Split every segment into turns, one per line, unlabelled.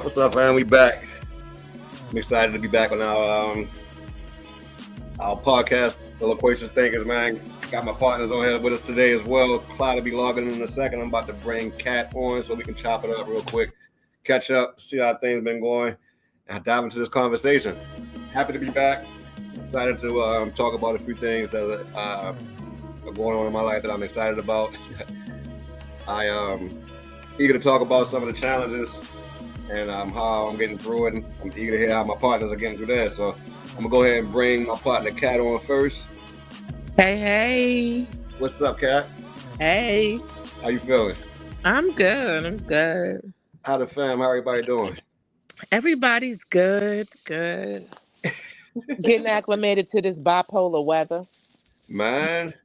What's up, man? We back. I'm excited to be back on our podcast, The Loquacious Thinkers, man. Got my partners on here with us today as well. Clyde will be logging in a second. I'm about to bring Kat on so we can chop it up real quick, catch up, see how things been going, and dive into this conversation. Happy to be back. Excited to talk about a few things that are going on in my life that I'm excited about. I eager to talk about some of the challenges and how I'm getting through it. And I'm eager to hear how my partners are getting through that. So I'm gonna go ahead and bring my partner Kat on first.
Hey.
What's up, Kat?
Hey.
How you feeling?
I'm good.
How the fam? How everybody doing?
Everybody's good. Getting acclimated to this bipolar weather.
Man,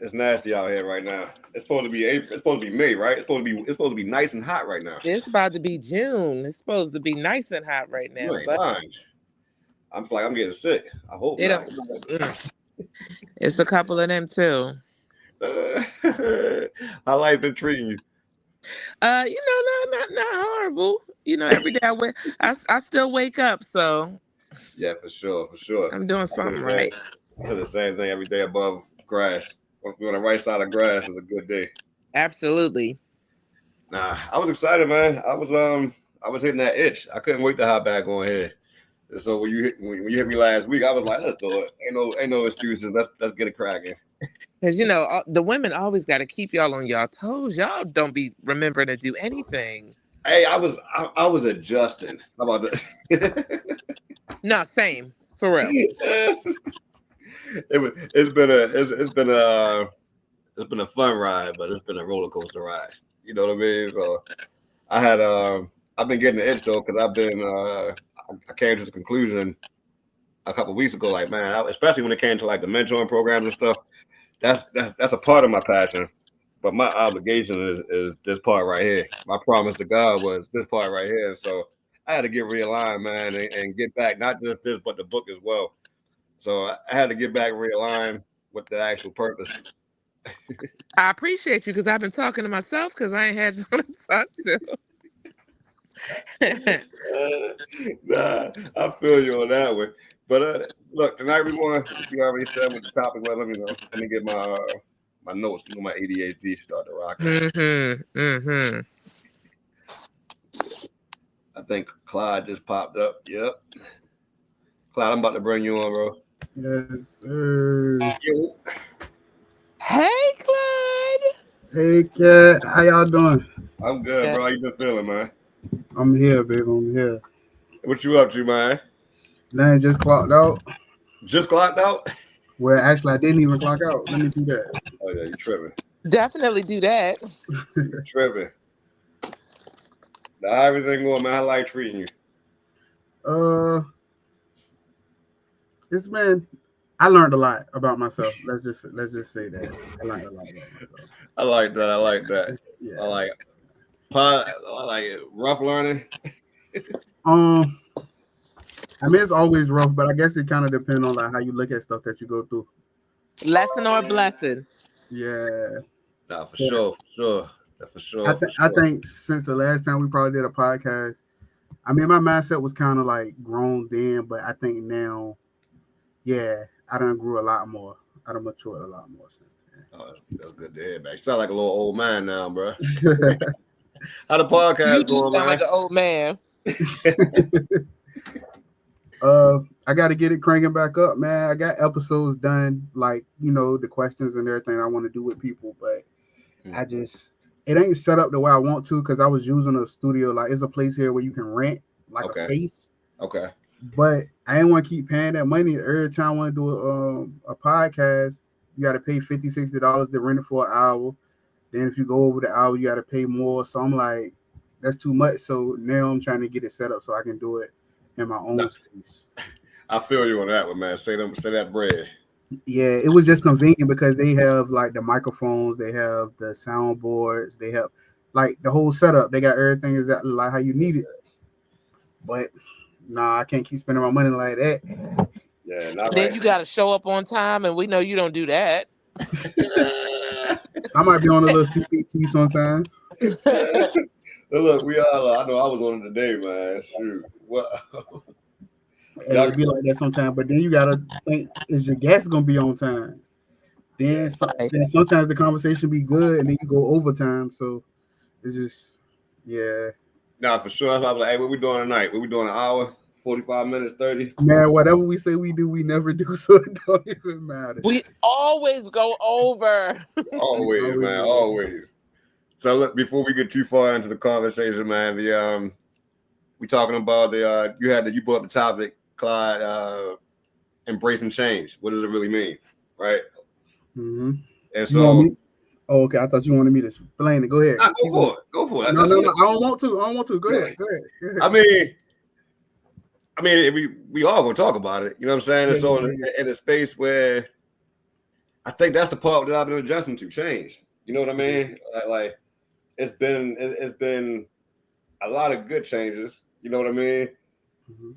it's nasty out here right now. It's supposed to be April. It's supposed to be May, right? It's supposed to be nice and hot right now.
It's about to be June. It's supposed to be nice and hot right now.
You ain't lying. I'm like, I'm getting sick. I hope not.
It's a couple of them too.
How life been treating you?
Not horrible. Every day I still wake up, so
yeah, for sure.
I'm doing something right.
I do the same thing every day above grass. On the right side of grass is a good day.
Absolutely.
Nah, I was excited, man. I was hitting that itch. I couldn't wait to hop back on here. So when you hit me last week, I was like, let's do it. Ain't no excuses. Let's get it cracking.
Because the women always got to keep y'all on y'all toes. Y'all don't be remembering to do anything.
Hey, I was adjusting. How about that?
No, same for real.
It's been a fun ride, but it's been a roller coaster ride. You know what I mean? So I've been getting the itch though, because I came to the conclusion a couple of weeks ago, like, man, especially when it came to like the mentoring programs and stuff, that's a part of my passion. But my obligation is this part right here. My promise to God was this part right here. So I had to get realigned, man, and get back, not just this, but the book as well. So I had to get back realigned with the actual purpose.
I appreciate you, because I've been talking to myself because I ain't had someone to talk to.
Nah, I feel you on that one. But look, tonight you already said what the topic was. Let me get my notes. My ADHD started rocking. I think Clyde just popped up. Yep. Clyde, I'm about to bring you on, bro.
Yes, sir.
Hey, Clyde.
Hey, Kat. How y'all doing?
I'm good, bro. How you been feeling, man?
I'm here, babe. I'm here.
What you up to, man?
Man, just clocked out.
Just clocked out?
Well, actually, I didn't even clock out. Let me do that.
Oh, yeah, you tripping.
Definitely do that.
You're tripping. Now, how everything going, man? How life treating you?
It's been. I learned a lot about myself. Let's just say that I learned a lot about myself.
I like that.
Yeah.
I like it. Rough learning.
I mean, it's always rough, but I guess it kind of depends on like how you look at stuff that you go through.
Lesson or blessing?
Yeah.
Nah, for sure.
I think since the last time we probably did a podcast, I mean, my mindset was kind of like grown then, but I think now, yeah, I done grew a lot more. I done matured a lot more since then.
Oh, that's good to hear, man. You sound like a little old man now, bro. How the podcast going, man?
Sound like an old man.
I got to get it cranking back up, man. I got episodes done, like, the questions and everything I want to do with people, but it ain't set up the way I want to because I was using a studio. Like, it's a place here where you can rent like a
Okay.
space.
Okay.
But I ain't want to keep paying that money every time I want to do a podcast. You got to pay $50, $60 to rent it for an hour. Then if you go over the hour, you got to pay more. So I'm like, that's too much. So now I'm trying to get it set up so I can do it in my own space.
I feel you on that one, man. Say that bread.
Yeah, it was just convenient because they have like the microphones, they have the soundboards, they have like the whole setup. They got everything exactly like how you need it. But nah, I can't keep spending my money like that.
Yeah, not
Then
right.
you got to show up on time, and we know you don't do that.
I might be on a little CPT sometimes.
Look, we all. I know I was on it today, man. Shoot, what?
Hey, it be like that sometimes, but then you gotta think: is your guest gonna be on time? Then, then sometimes the conversation be good, and then you go overtime. So it's just, yeah.
Nah, for sure. I was like, hey, what we doing tonight? What we doing? An hour, 45 minutes, 30?
Man, whatever we say we do, we never do, so it don't even matter.
We always go over.
Always, man, always. So look, before we get too far into the conversation, man, we talking about you brought up the topic, Clyde, embracing change. What does it really mean, right?
Mm-hmm.
And so,
okay, I thought you wanted me to explain it. Go ahead.
Nah, go for it.
No, I don't want to. Go ahead.
I mean, we all gonna talk about it. You know what I'm saying? And so, in a space where I think that's the part that I've been adjusting to change. You know what I mean? Like it's been a lot of good changes. You know what I mean? Mm-hmm.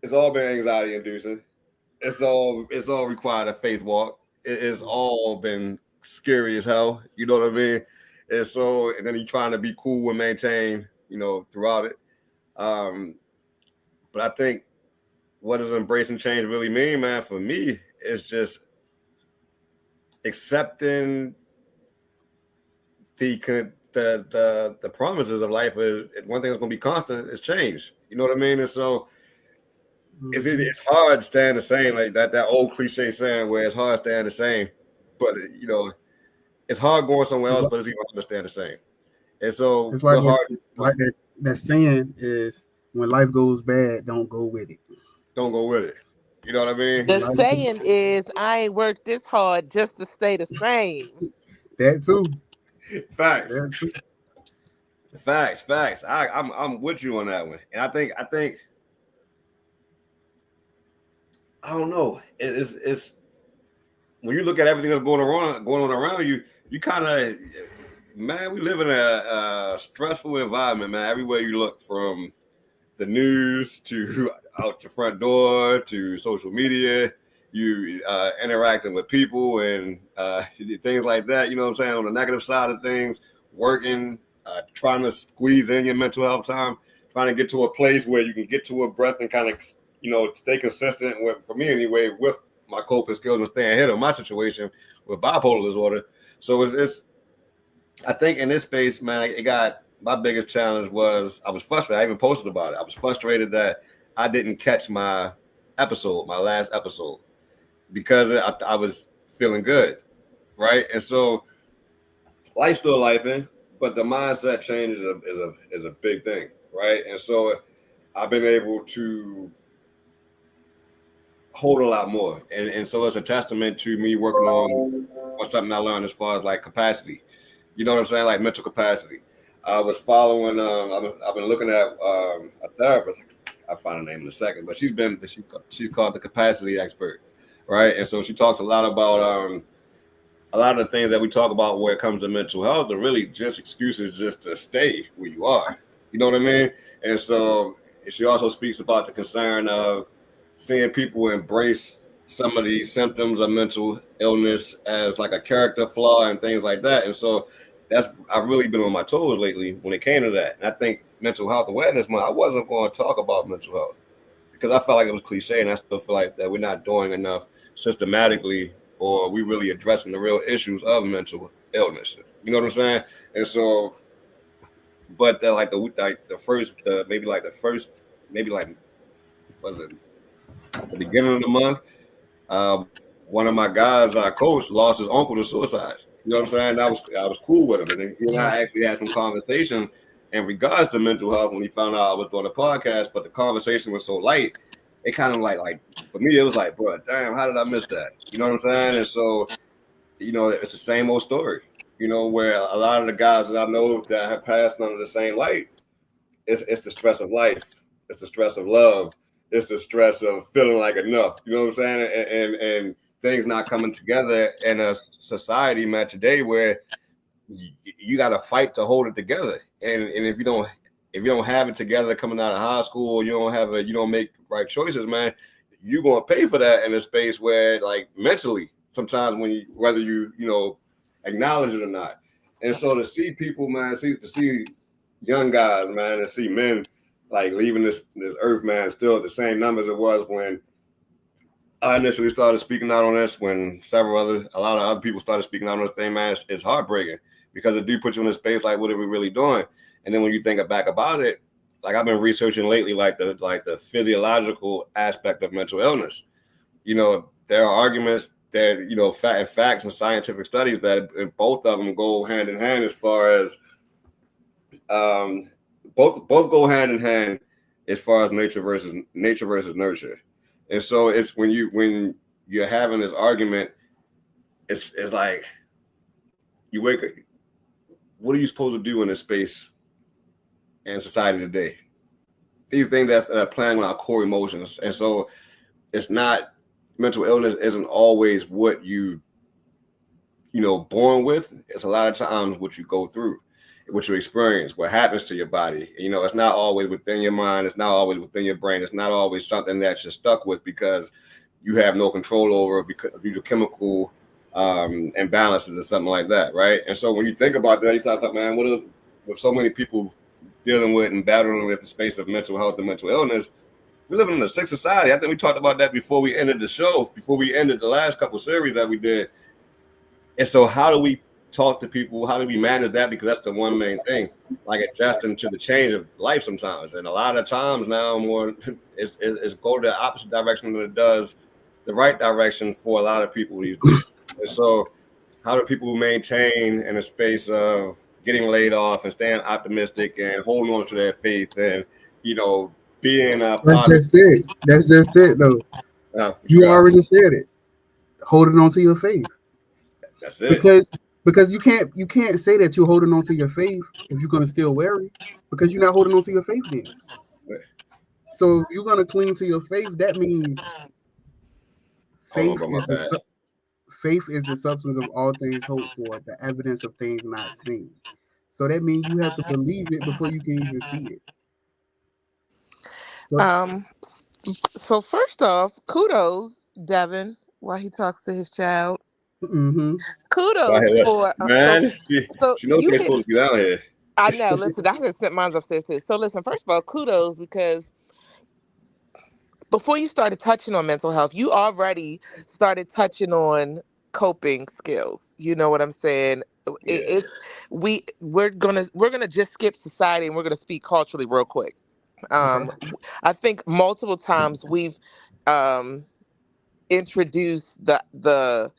It's all been anxiety inducing. It's all required a faith walk. It's all been scary as hell. You know what I mean? And so, and then you're trying to be cool and maintain, throughout it. But I think what does embracing change really mean, man? For me, it's just accepting the promises of life. Is one thing that's going to be constant is change. You know what I mean? And so it's hard staying the same, like that old cliche saying where it's hard staying the same, but it's hard going somewhere else, but it's even hard to stay the same. And so
it's like that saying is, when life goes bad, don't go with it.
Don't go with it. You know what I mean?
The saying is, I ain't worked this hard just to stay the same.
That too.
Facts. Facts. I'm with you on that one. And I think I don't know. It's when you look at everything that's going on around you, you kind of, man, we live in a stressful environment, man. Everywhere you look, from the news to out your front door to social media, you interacting with people and things like that. You know what I'm saying? On the negative side of things, working, trying to squeeze in your mental health time, trying to get to a place where you can get to a breath and kind of, stay consistent with, for me anyway, with my coping skills and staying ahead of my situation with bipolar disorder. So it's I think in this space, man, my biggest challenge was I was frustrated. I even posted about it. I was frustrated that I didn't catch my last episode, because I was feeling good, right? And so life's still lifing, but the mindset change is a big thing, right? And so I've been able to hold a lot more, and so it's a testament to me working on something I learned as far as like capacity. You know what I'm saying? Like mental capacity. I was following. I've been looking at a therapist. I'll find her name in a second, but she's called the capacity expert, right? And so she talks a lot about a lot of the things that we talk about when it comes to mental health are really just excuses just to stay where you are. You know what I mean? And so she also speaks about the concern of seeing people embrace some of these symptoms of mental illness as like a character flaw and things like that. And so I've really been on my toes lately when it came to that. And I think Mental Health Awareness Month, I wasn't going to talk about mental health because I felt like it was cliche, and I still feel like that we're not doing enough systematically, or we really addressing the real issues of mental illness. You know what I'm saying? And so, but was it at the beginning of the month? One of my guys, our coach, lost his uncle to suicide. You know what I'm saying? I was cool with him, and he and I actually had some conversation in regards to mental health when he found out I was doing a podcast. But the conversation was so light, it kind of like for me, it was like, bro, damn, how did I miss that? You know what I'm saying? And so, it's the same old story. Where a lot of the guys that I know that have passed under the same light, it's the stress of life, it's the stress of love, it's the stress of feeling like enough. You know what I'm saying? And things not coming together in a society, man, today where you got to fight to hold it together. And if you don't have it together coming out of high school, you don't make the right choices, man, you're gonna pay for that in a space where, like, mentally, sometimes whether you acknowledge it or not. And so to see people, man, to see young guys, man, and see men like leaving this earth, man, still at the same numbers it was when I initially started speaking out on this, when a lot of other people started speaking out on this thing, man, it's heartbreaking, because it do put you in a space like, what are we really doing? And then when you think back about it, like, I've been researching lately, like the physiological aspect of mental illness. There are arguments that, facts and scientific studies that both of them go hand in hand, as far as both go hand in hand as far as nature versus nurture. And so it's when you're having this argument, it's like you wake up. What are you supposed to do in this space and society today? These things that are playing on our core emotions. And so it's not, mental illness isn't always what born with. It's a lot of times what you go through, what you experience, what happens to your body. It's not always within your mind. It's not always within your brain. It's not always something that you're stuck with because you have no control over, because due to chemical imbalances or something like that, right? And so when you think about that, you talk about, man, with so many people dealing with and battling with the space of mental health and mental illness, we live in a sick society. I think we talked about that before we ended the show, before we ended the last couple of series that we did. And so how do we talk to people? How do we manage that? Because that's the one main thing, like adjusting to the change of life sometimes. And a lot of times now, more it's go the opposite direction than it does the right direction for a lot of people these days. And so how do people maintain in a space of getting laid off and staying optimistic and holding on to their faith and, being
That's just it. That's just it, though. You already said it. Holding on to your faith.
That's it.
Because you can't say that you're holding on to your faith if you're gonna still wary, because you're not holding on to your faith then. So if you're gonna cling to your faith, that means faith is the substance of all things hoped for, the evidence of things not seen. So that means you have to believe it before you can even see it.
So first off, kudos, Devin, while he talks to his child.
Mm-hmm.
Kudos for
man. She knows she's supposed to be down here.
I know. Listen, I just sent mine upstairs too. So listen, first of all, kudos, because before you started touching on mental health, you already started touching on coping skills. You know what I'm saying?
Yeah.
We're gonna just skip society and we're gonna speak culturally real quick.
Okay.
I think multiple times we've introduced the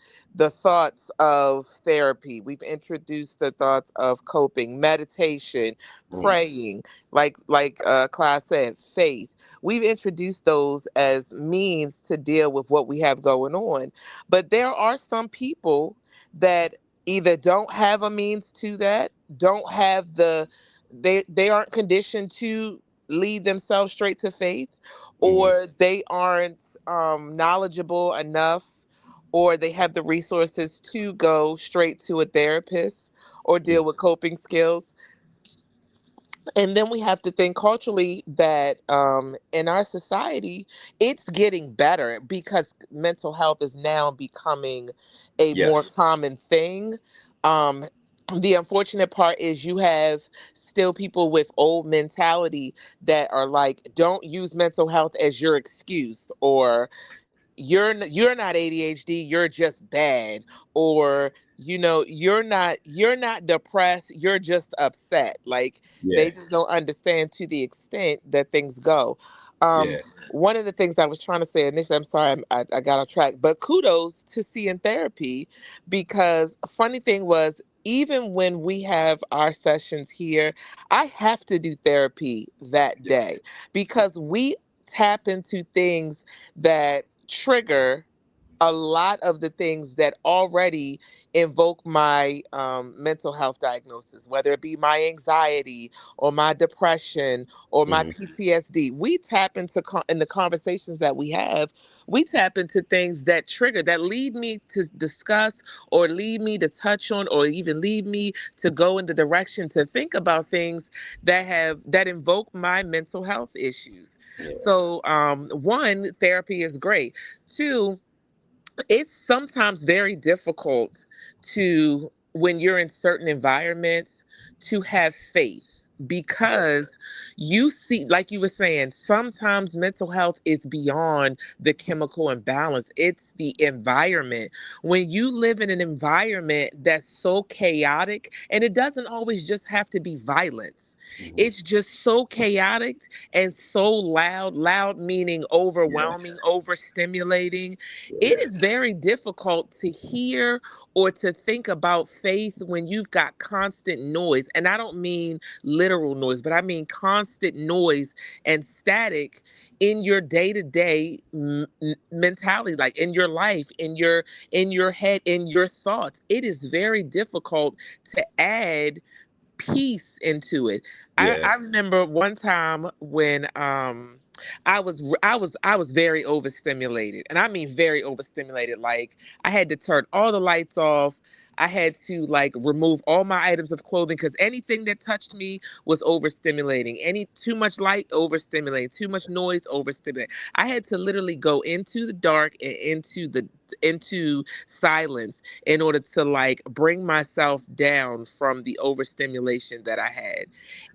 thoughts of therapy. We've introduced the thoughts of coping, meditation, praying, like Class said, faith. We've introduced those as means to deal with what we have going on. But there are some people that either don't have a means to that, don't have they aren't conditioned to lead themselves straight to faith, or they aren't knowledgeable enough, or they have the resources to go straight to a therapist or deal with coping skills. And then we have to think culturally that in our society, it's getting better because mental health is now becoming a more common thing. Um, the unfortunate part is you have still people with old mentality that are like, don't use mental health as your excuse, or you're not ADHD, you're just bad, or you're not depressed, you're just upset. Like, they just don't understand to the extent that things go. Um,
Yeah.
One of the things I was trying to say initially, I'm sorry, I got off track, but kudos to seeing therapy, because a funny thing was, even when we have our sessions here, I have to do therapy that
Yeah.
day because we tap into things that trigger a lot of the things that already invoke my mental health diagnosis, whether it be my anxiety or my depression or my
Hmm.
PTSD. We tap into in the conversations that we have. We tap into things that trigger, that lead me to discuss, or lead me to touch on, or even lead me to go in the direction to think about things that invoke my mental health issues.
Yeah.
So, one, therapy is great. Two, it's sometimes very difficult to, when you're in certain environments, to have faith,
Yeah.
because you see, like you were saying, sometimes mental health is beyond the chemical imbalance, it's the environment. When you live in an environment that's so chaotic, and it doesn't always just have to be violence,
Hmm.
it's just so chaotic and so loud meaning
Yeah.
overwhelming, overstimulating, it
Yeah.
is very difficult to hear or to think about faith when you've got constant noise. And I don't mean literal noise, but I mean constant noise and static in your day-to-day mentality, like in your life, in your head, in your thoughts. It is very difficult to add peace into it.
Yeah.
I remember one time when I was very overstimulated. And I mean very overstimulated. Like, I had to turn all the lights off. I had to like remove all my items of clothing because anything that touched me was overstimulating. Any too much light, overstimulating, too much noise, overstimulating. I had to literally go into the dark and into silence in order to like bring myself down from the overstimulation that I had.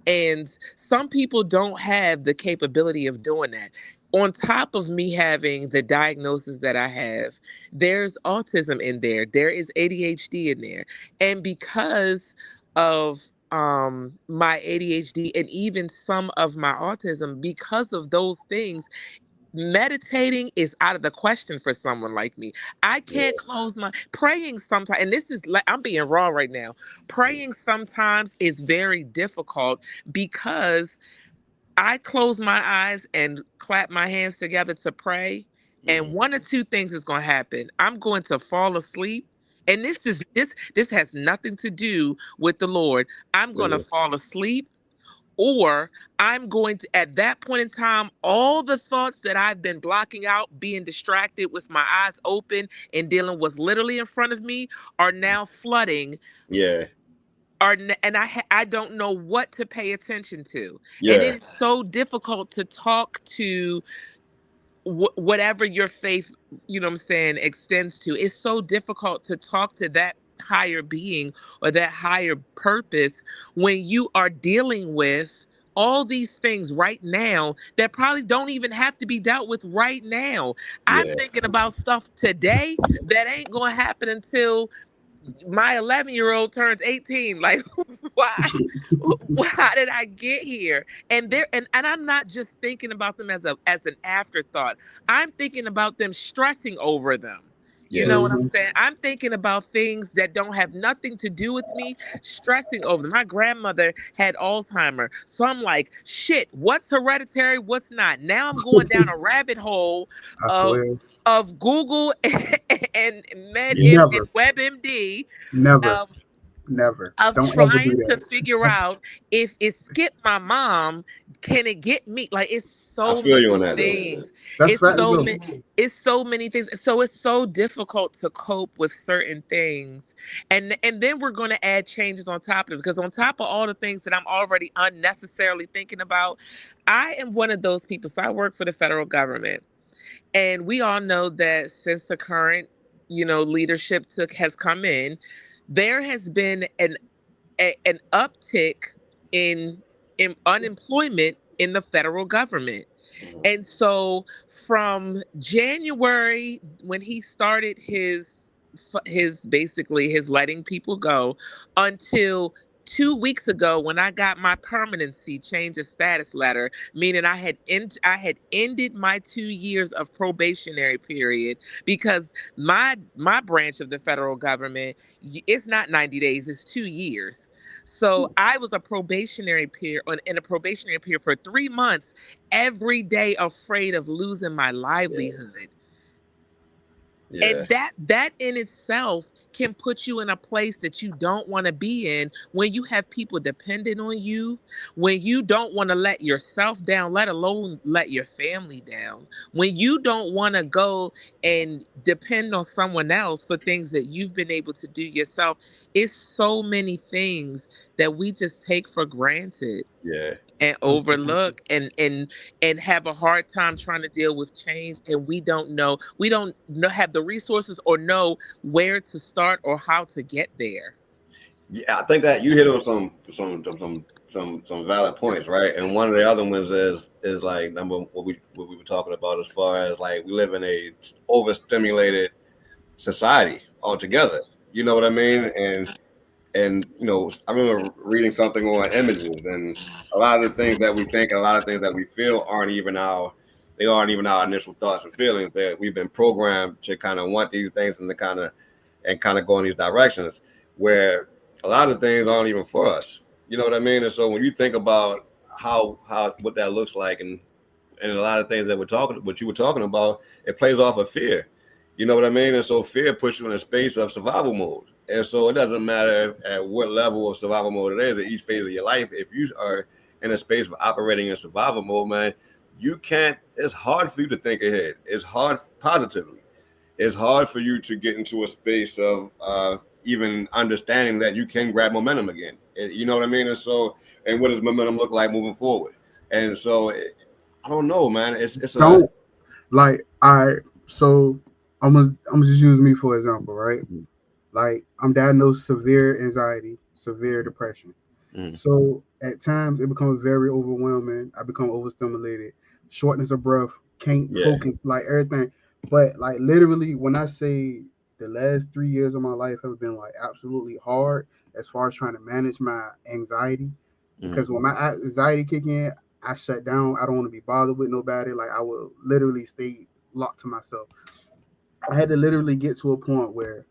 And some people don't have the capability of doing that. On top of me having the diagnosis that I have, there's autism in there, there is ADHD in there. And because of my ADHD and even some of my autism, because of those things, meditating is out of the question for someone like me. I can't
Yeah.
close my praying sometimes, and this is like, I'm being raw right now. Praying sometimes is very difficult because I close my eyes and clap my hands together to pray, and
Hmm.
one or two things is going to happen. I'm going to fall asleep. And this has nothing to do with the Lord. I'm going to
Hmm.
fall asleep, or I'm going to, at that point in time, all the thoughts that I've been blocking out, being distracted with my eyes open and dealing with what's literally in front of me, are now flooding.
Yeah.
And I don't know what to pay attention to, and
Yeah.
it is so difficult to talk to whatever your faith, you know what I'm saying, extends to. It's so difficult to talk to that higher being or that higher purpose when you are dealing with all these things right now that probably don't even have to be dealt with right now. I'm
Yeah.
thinking about stuff today that ain't going to happen until my 11-year-old turns 18. Like, why? How did I get here? And and I'm not just thinking about them as an afterthought. I'm thinking about them stressing over them. You
Yeah.
know what I'm
Hmm.
saying? I'm thinking about things that don't have nothing to do with me, stressing over them. My grandmother had Alzheimer. So I'm like, shit, what's hereditary? What's not? Now I'm going down a rabbit hole
I
of
swear.
Google and
Never,
and WebMD,
never,
um,
never.
of
Don't ever do
trying to
that.
figure out, if it skipped my mom, can it get me? Like, it's
I
so
feel you on
many
that though.
things.
That's
It's
facts
so
though.
many. It's so many things. So it's so difficult to cope with certain things, and then we're going to add changes on top of it, because on top of all the things that I'm already unnecessarily thinking about, I am one of those people. So I work for the federal government, and we all know that since the current, leadership has come in, there has been an uptick in unemployment in the federal government.
Mhm.
And so from January, when he started his basically his letting people go, until 2 weeks ago when I got my permanency change of status letter, meaning I had ended my 2 years of probationary period because my branch of the federal government, it's not 90 days, it's 2 years. So I was a probationary period in a probationary period for 3 months, every day afraid of losing my livelihood.
Yeah.
And that in itself can put you in a place that you don't want to be in, when you have people dependent on you, when you don't want to let yourself down, let alone let your family down, when you don't want to go and depend on someone else for things that you've been able to do yourself. It's so many things that we just take for granted
Yeah.
and overlook, and have a hard time trying to deal with change, and we don't know, have the resources or know where to start or how to get there.
Yeah, I think that you hit on some valid points, right? And one of the other ones is like number what we were talking about as far as like we live in a overstimulated society altogether. You know what I mean? And I remember reading something on images, and a lot of the things that we think and a lot of things that we feel aren't even our initial thoughts and feelings. That we've been programmed to kind of want these things and to kind of go in these directions where a lot of things aren't even for us. You know what I mean? And so when you think about how what that looks like, and a lot of things that what you were talking about, it plays off of fear. You know what I mean? And so fear puts you in a space of survival mode. And so it doesn't matter at what level of survival mode it is at each phase of your life. If you are in a space of operating in survival mode, man, you can't. It's hard for you to think ahead. It's hard positively. It's hard for you to get into a space of even understanding that you can grab momentum again. You know what I mean? And so, and what does momentum look like moving forward? And so, I don't know, man. It's a
Don't like I so I'm gonna just use me for example, right? Like I'm diagnosed severe anxiety, severe depression.
mm,
So at times it becomes very overwhelming. I become overstimulated, shortness of breath, can't
yeah,
focus, like everything. But like literally, when I say the last 3 years of my life have been like absolutely hard as far as trying to manage my anxiety,
mm,
because when my anxiety kick in, I shut down. I don't want to be bothered with nobody. Like I will literally stay locked to myself. I had to literally get to a point where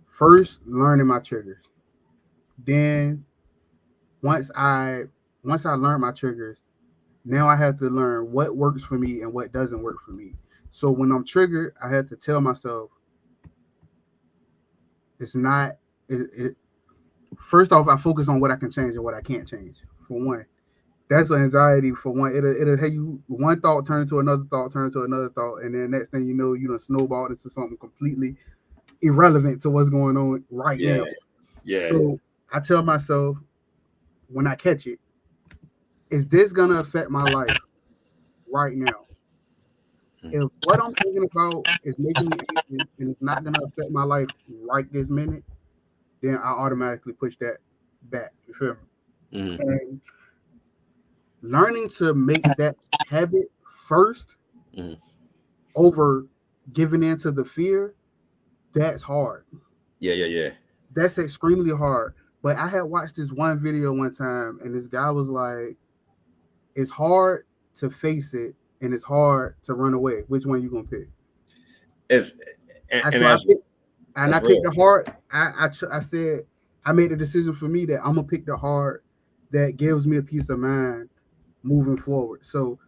first learning my triggers, then once I once I learned my triggers, now I have to learn what works for me and what doesn't work for me. So when I'm triggered, I have to tell myself it's not it first off, I focus on what I can change and what I can't change. For one, that's anxiety. For one, it'll have you one thought turn into another thought, turn into another thought, and then next thing you know, you done snowballed into something completely irrelevant to what's going on right
yeah,
now.
yeah,
So I tell myself when I catch it, is this gonna affect my life right now?
mm,
If what I'm thinking about is making me anxious and it's not gonna affect my life right this minute, then I automatically push that back. You feel me?
mm,
And learning to make that habit first
mm,
over giving in to the fear, that's hard.
yeah, yeah, yeah,
That's extremely hard. But I had watched this one video one time, and this guy was like, "It's hard to face it, and it's hard to run away. Which one you gonna pick?"
it's and
So I picked, and
that's
I picked the
real.
hard. I said I made a decision for me that I'm gonna pick the hard that gives me a peace of mind moving forward. So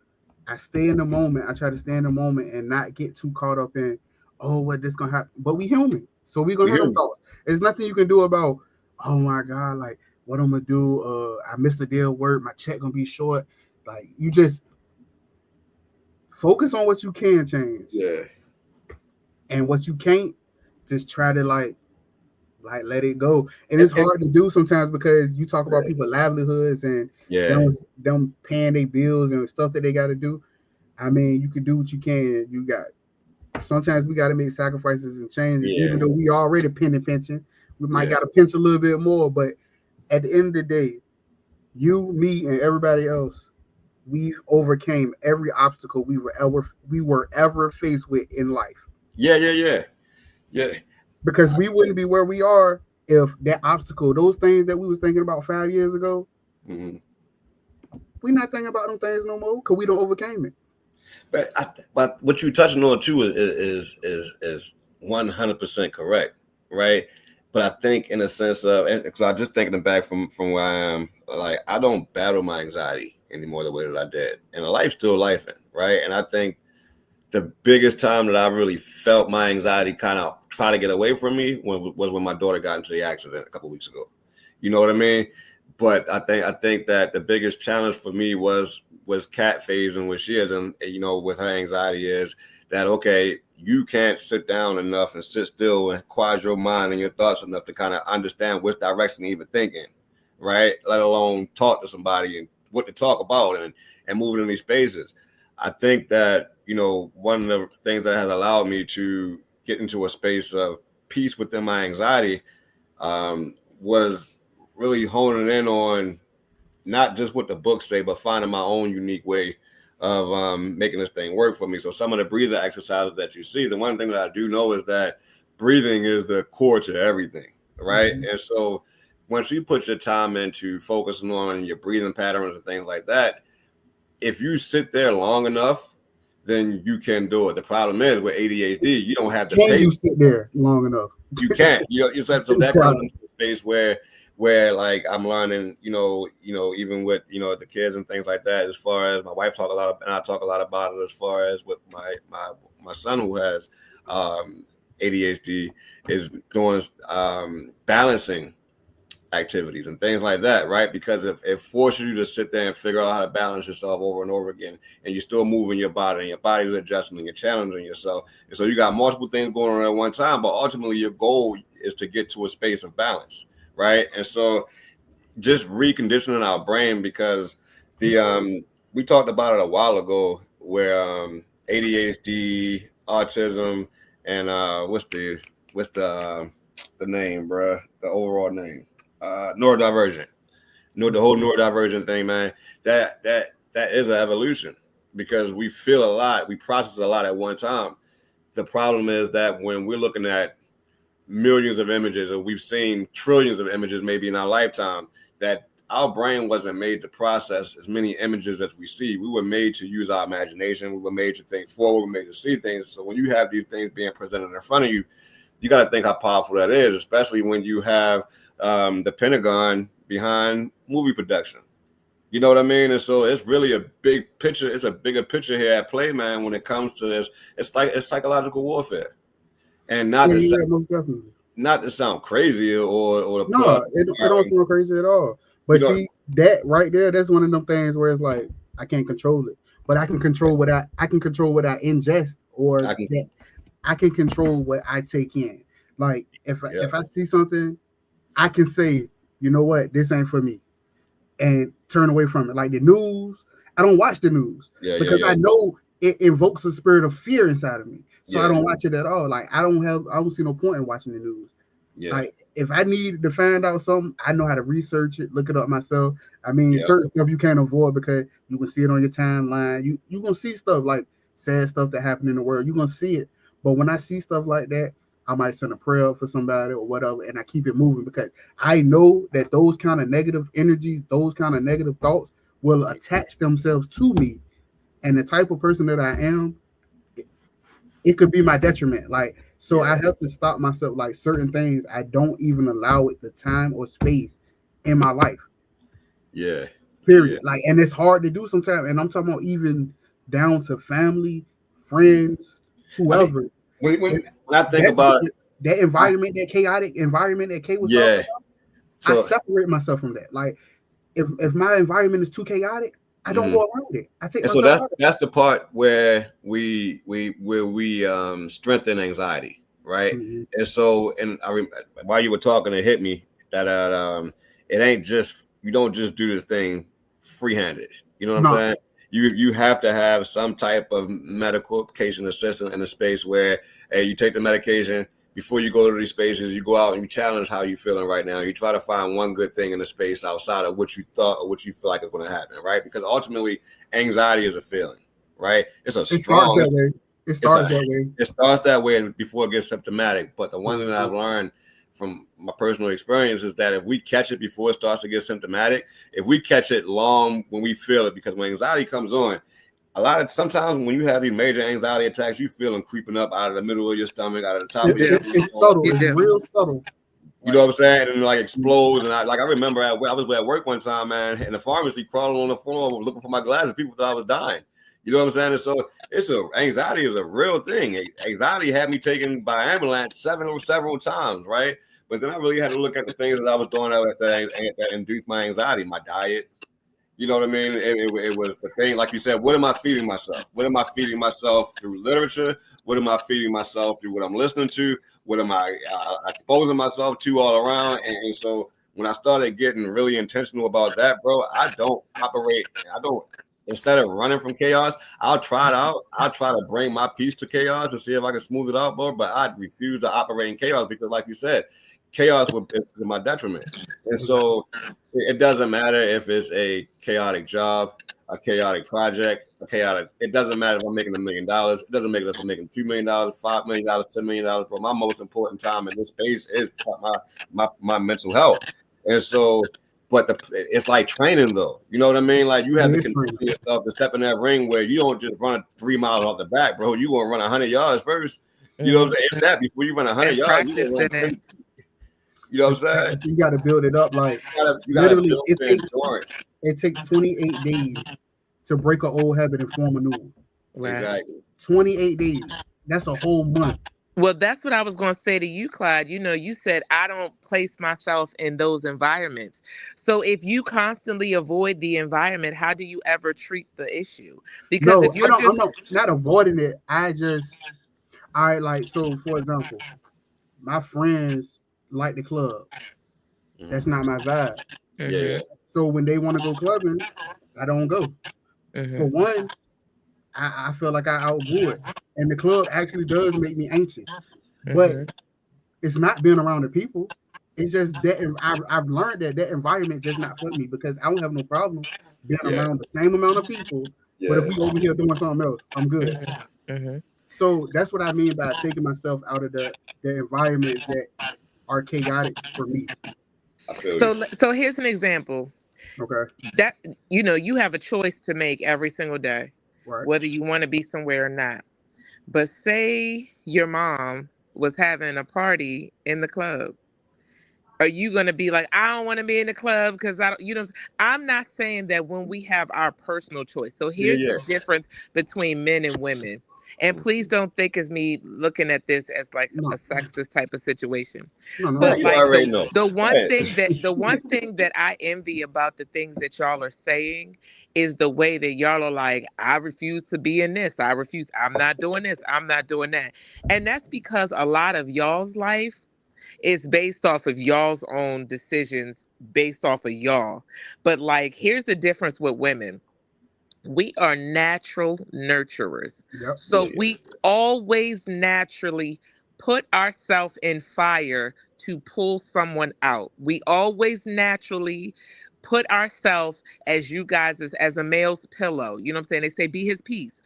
I stay in the moment. I try to stay in the moment and not get too caught up in, oh, what this gonna happen. But we human, so we gonna
We
have them
human.
thoughts. There's nothing you can do about, oh my god, like what I'm gonna do. I missed a day of work. My check gonna be short. Like you just focus on what you can change,
Yeah,
and what you can't, just try to like let it go. And it's
and
hard to do sometimes because you talk about people livelihoods and
yeah,
them paying their bills and stuff that they got to do. I mean, you can do what you can. You got sometimes we got to make sacrifices and changes,
yeah,
even though we already pension. We might
yeah,
got to pinch a little bit more, but at the end of the day, you, me, and everybody else, we've overcame every obstacle we were ever faced with in life
yeah, yeah, yeah, yeah.
because we wouldn't be where we are if that obstacle, those things that we was thinking about 5 years ago, we're not thinking about them things no more because we don't overcame it.
But what you touching on too is 100% correct, right? But I think in a sense of, because I'm just thinking back from where I am, like I don't battle my anxiety anymore the way that I did, and life's still lifing, right? And I think the biggest time that I really felt my anxiety kind of try to get away from me was when my daughter got into the accident a couple of weeks ago. You know what I mean? But I think that the biggest challenge for me was cat phasing what she is, and with her anxiety is that okay, you can't sit down enough and sit still and quiet your mind and your thoughts enough to kind of understand which direction to even think in, right? Let alone talk to somebody and what to talk about and moving in these spaces. I think that one of the things that has allowed me to get into a space of peace within my anxiety was really honing in on not just what the books say, but finding my own unique way of making this thing work for me. So some of the breathing exercises that you see, the one thing that I do know is that breathing is the core to everything, right? Mm-hmm. And so once you put your time into focusing on your breathing patterns and things like that, if you sit there long enough, then you can do it. The problem is with ADHD, you don't have the patience.
You sit there long enough?
You can't. So that comes into a space where like I'm learning, even with the kids and things like that. As far as my wife talk a lot, and I talk a lot about it. As far as with my son who has ADHD is doing balancing activities and things like that, right? Because it forces you to sit there and figure out how to balance yourself over and over again, and you're still moving your body, and your body is adjusting, and you're challenging yourself. And so you got multiple things going on at one time, but ultimately your goal is to get to a space of balance, right? And so just reconditioning our brain, because we talked about it a while ago, where ADHD, autism, and what's the name, bro? The overall name. Neurodivergent. The whole neurodivergent thing, man, that is an evolution, because we feel a lot, we process a lot at one time. The problem is that when we're looking at millions of images, or we've seen trillions of images maybe in our lifetime, that our brain wasn't made to process as many images as we see. We were made to use our imagination. We were made to think forward. We were made to see things. So when you have these things being presented in front of you, you got to think how powerful that is, especially when you have the Pentagon behind movie production. You know what I mean? And so it's really a big picture. It's a bigger picture here at play, man, when it comes to this. It's psychological warfare. And not to sound crazy or to
no, it don't sound crazy at all. But see, that right there, that's one of them things where it's like I can't control it, but I can control what I ingest, or I can control what I take in. Like if I see something, I can say, you know what, this ain't for me, and turn away from it. Like the news, I don't watch the news because I know it invokes a spirit of fear inside of me. So I don't watch it at all. Like I don't see no point in watching the news. Yeah. Like if I need to find out something, I know how to research it, look it up myself. I mean, certain stuff you can't avoid because you can see it on your timeline. You gonna see stuff like sad stuff that happened in the world. You're gonna see it. But when I see stuff like that, I might send a prayer for somebody or whatever, and I keep it moving because I know that those kind of negative energies, those kind of negative thoughts will attach themselves to me. And the type of person that I am, it could be my detriment. Like, so I have to stop myself. Like certain things, I don't even allow it the time or space in my life.
Yeah.
Period. Yeah. Like, and it's hard to do sometimes. And I'm talking about even down to family, friends, whoever.
I mean, when I think about
that environment, that chaotic environment that Kay was talking about, so, I separate myself from that. Like, if my environment is too chaotic, I don't go around it. I take myself out.
That's the part where we strengthen anxiety, right? Mm-hmm. And so, and while you were talking, it hit me that it ain't just, you don't just do this thing free-handed. You know what I'm saying? You have to have some type of medication assistant in a space where you take the medication. Before you go to these spaces, you go out and you challenge how you're feeling right now. You try to find one good thing in the space outside of what you thought or what you feel like is going to happen, right? Because ultimately, anxiety is a feeling, right? It starts that way. It starts that way before it gets symptomatic. But the one thing that I've learned from my personal experience is that if we catch it before it starts to get symptomatic, if we catch it long when we feel it, because when anxiety comes on, sometimes when you have these major anxiety attacks, you feel them creeping up out of the middle of your stomach, out of the top of your head.
It's subtle. It's real subtle.
You know what I'm saying? And like explodes. And I remember I was at work one time, man, in the pharmacy, crawling on the floor looking for my glasses. People thought I was dying. You know what I'm saying? And so anxiety is a real thing. Anxiety had me taken by ambulance several times, right? But then I really had to look at the things that I was doing that induced my anxiety, my diet. You know what I mean? It was the thing, like you said, what am I feeding myself? What am I feeding myself through literature? What am I feeding myself through what I'm listening to? What am I exposing myself to all around? And so when I started getting really intentional about that, bro, instead of running from chaos, I'll try it out. I'll try to bring my piece to chaos and see if I can smooth it out, bro. But I refuse to operate in chaos because, like you said, chaos is to my detriment. And so it doesn't matter if it's a chaotic job, a chaotic project, it doesn't matter if I'm making $1 million. It doesn't matter if I'm making $2 million, $5 million, $10 million. But my most important time in this space is my mental health. And so, but it's like training though. You know what I mean? Like you have to condition yourself to step in that ring where you don't just run 3 miles off the back, bro. You gonna run 100 yards first. You know what I'm saying? If that before you run 100 yards, you gonna run 10. You know what I'm saying?
So you got to build it up. Like
you gotta
literally,
build endurance.
It takes 28 days to break an old habit and form a new one.
Right.
Exactly.
28 days. That's a whole month.
Well, that's what I was going to say to you, Clyde. You know, you said I don't place myself in those environments. So if you constantly avoid the environment, how do you ever treat the issue? Because if you're
I'm not avoiding it. So for example, my friends like the club. That's not my vibe.
Yeah.
So when they want to go clubbing, I don't go. For one, I feel like I outgrew it. And the club actually does make me anxious. But it's not being around the people. It's just that I've learned that environment just not for me because I don't have no problem being around the same amount of people. But if we over here doing something else, I'm good. So that's what I mean by taking myself out of the environments that are chaotic for me.
So here's an example.
Okay.
That you have a choice to make every single day,
right,
whether you want to be somewhere or not. But say your mom was having a party in the club. Are you going to be like, I don't want to be in the club because I'm not saying that when we have our personal choice. So here's the difference between men and women. And please don't think as me looking at this as like a sexist type of situation. But
you
like
already know.
the one thing that I envy about the things that y'all are saying is the way that y'all are like, I refuse to be in this. I'm not doing this. I'm not doing that. And that's because a lot of y'all's life is based off of y'all's own decisions, based off of y'all. But like, here's the difference with women. We are natural nurturers. So we always naturally put ourselves in fire to pull someone out. We always naturally put ourselves as you guys as a male's pillow. You know what I'm saying? They say be his peace.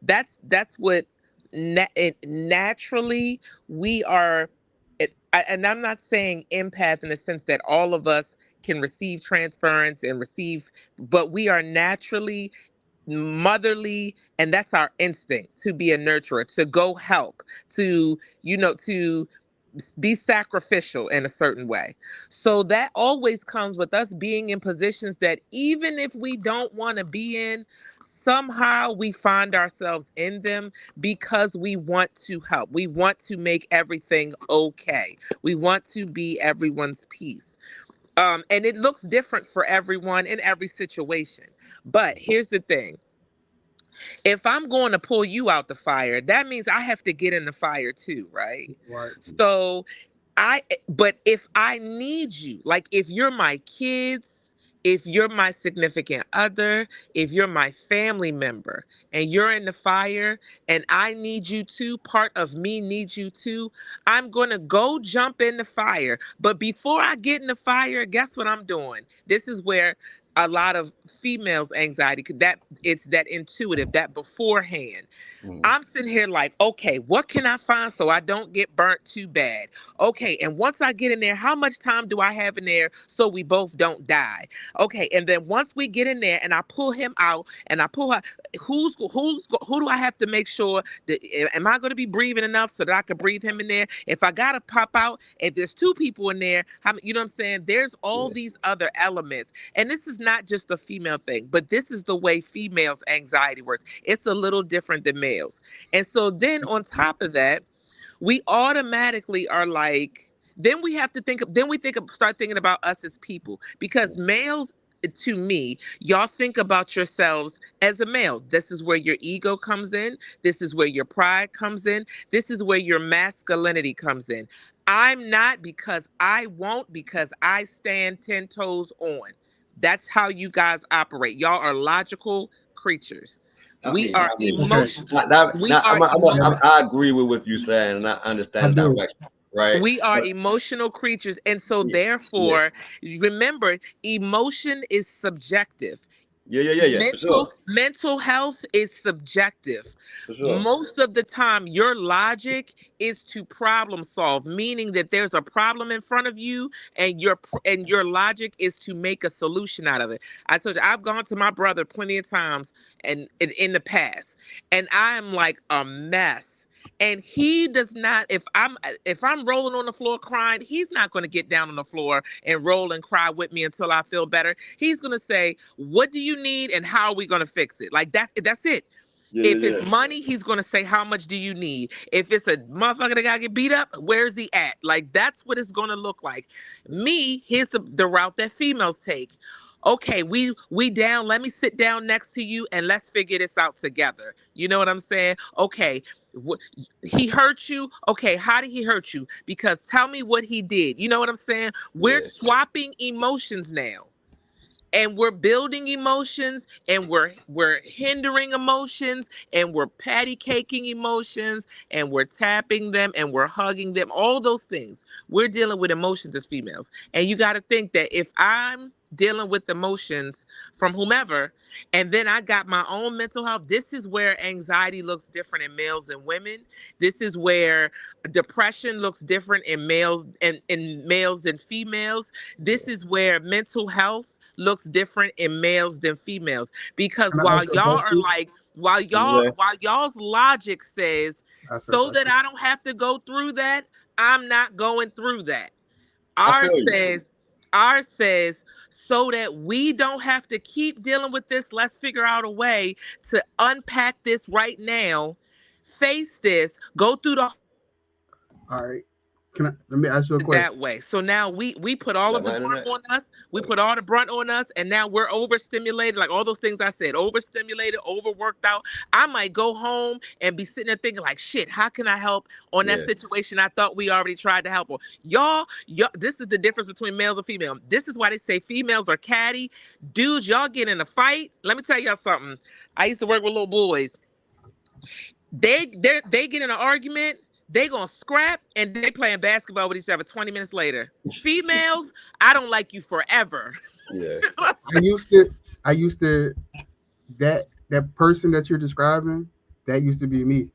That's what naturally we are. And I'm not saying empath in the sense that all of us can receive transference and receive, but we are naturally motherly, and that's our instinct to be a nurturer, to go help, to to be sacrificial in a certain way. So that always comes with us being in positions that even if we don't want to be in, somehow we find ourselves in them because we want to help. We want to make everything okay. We want to be everyone's peace. And it looks different for everyone in every situation. But here's the thing. If I'm going to pull you out the fire, that means I have to get in the fire too, right?
Right.
So but if I need you, like if you're my kids, if you're my significant other, if you're my family member and you're in the fire and I need you too, part of me needs you too, I'm going to go jump in the fire. But before I get in the fire, guess what I'm doing? This is where a lot of females' anxiety, 'cause that it's that intuitive, that beforehand.
Mm.
I'm sitting here like, okay, what can I find so I don't get burnt too bad? Okay, and once I get in there, how much time do I have in there so we both don't die? Okay, and then once we get in there and I pull him out and I pull her, who do I have to make sure that am I going to be breathing enough so that I can breathe him in there? If I gotta pop out, if there's two people in there, you know what I'm saying? There's all
Yeah.
these other elements, and this is not just a female thing, but this is the way females' anxiety works. It's a little different than males. And so then on top of that, we automatically are like, then we have to start thinking about us as people, because males, to me, y'all think about yourselves as a male. This is where your ego comes in. This is where your pride comes in. This is where your masculinity comes in. I'm not because I won't, because I stand 10 toes on. That's how you guys operate. Y'all are logical creatures. We are
Okay.
emotional. We are
Yeah,
I agree with what you saying, and I
I
understand
do.
direction, right?
we are
But
emotional creatures, and so
yeah, yeah,
therefore, remember, emotion is subjective.
yeah, for sure,
Mental health is subjective.
for sure.
Most of the time your logic is to problem solve, meaning that there's a problem in front of you, and your logic is to make a solution out of it. I told you, I've gone to my brother plenty of times and in the past, and I am like a mess. And he does not, if I'm rolling on the floor crying, he's not going to get down on the floor and roll and cry with me until I feel better. He's going to say, what do you need and how are we going to fix it? Like that's it.
Yeah,
If
yeah,
it's money, he's gonna say, how much do you need? If it's a motherfucker that gotta get beat up, where's he at? Like that's what it's gonna look like. Me, here's the route that females take. Okay, we down. Let me sit down next to you and let's figure this out together. You know what I'm saying? Okay, he hurt you. Okay, how did he hurt you? Because tell me what he did. You know what I'm saying? We're
yeah,
swapping emotions now, and we're building emotions, and we're hindering emotions, and we're patty caking emotions, and we're tapping them, and we're hugging them, all those things. We're dealing with emotions as females, and you got to think that if I'm dealing with emotions from whomever, and then I got my own mental health, this is where anxiety looks different in males and women. This is where depression looks different in males and in males than females. This
yeah.
is where mental health looks different in males than females, because
Can I ask you a question?
while y'all's logic says,
Ask her a
so that
question.
I don't have to go through that, I'm not going through that.
I
Ours
feel you.
says, ours says, so that we don't have to keep dealing with this, let's figure out a way to unpack this right now, face this, go through the
All right. Let me ask you a
that
question.
way. So now we put all
Like
of the
my
brunt
internet.
on us. We put all the brunt on us, and now we're overstimulated. Like all those things I said, overstimulated, overworked out. I might go home and be sitting there thinking like, shit, how can I help on that
Yeah,
situation I thought we already tried to help on? Y'all, this is the difference between males and females. This is why they say females are catty. Dudes, y'all get in a fight. Let me tell y'all something. I used to work with little boys. They get in an argument, they gonna scrap, and they playing basketball with each other 20 minutes later. Females, I don't like you forever.
yeah,
I used to that person that you're describing, that used to be me.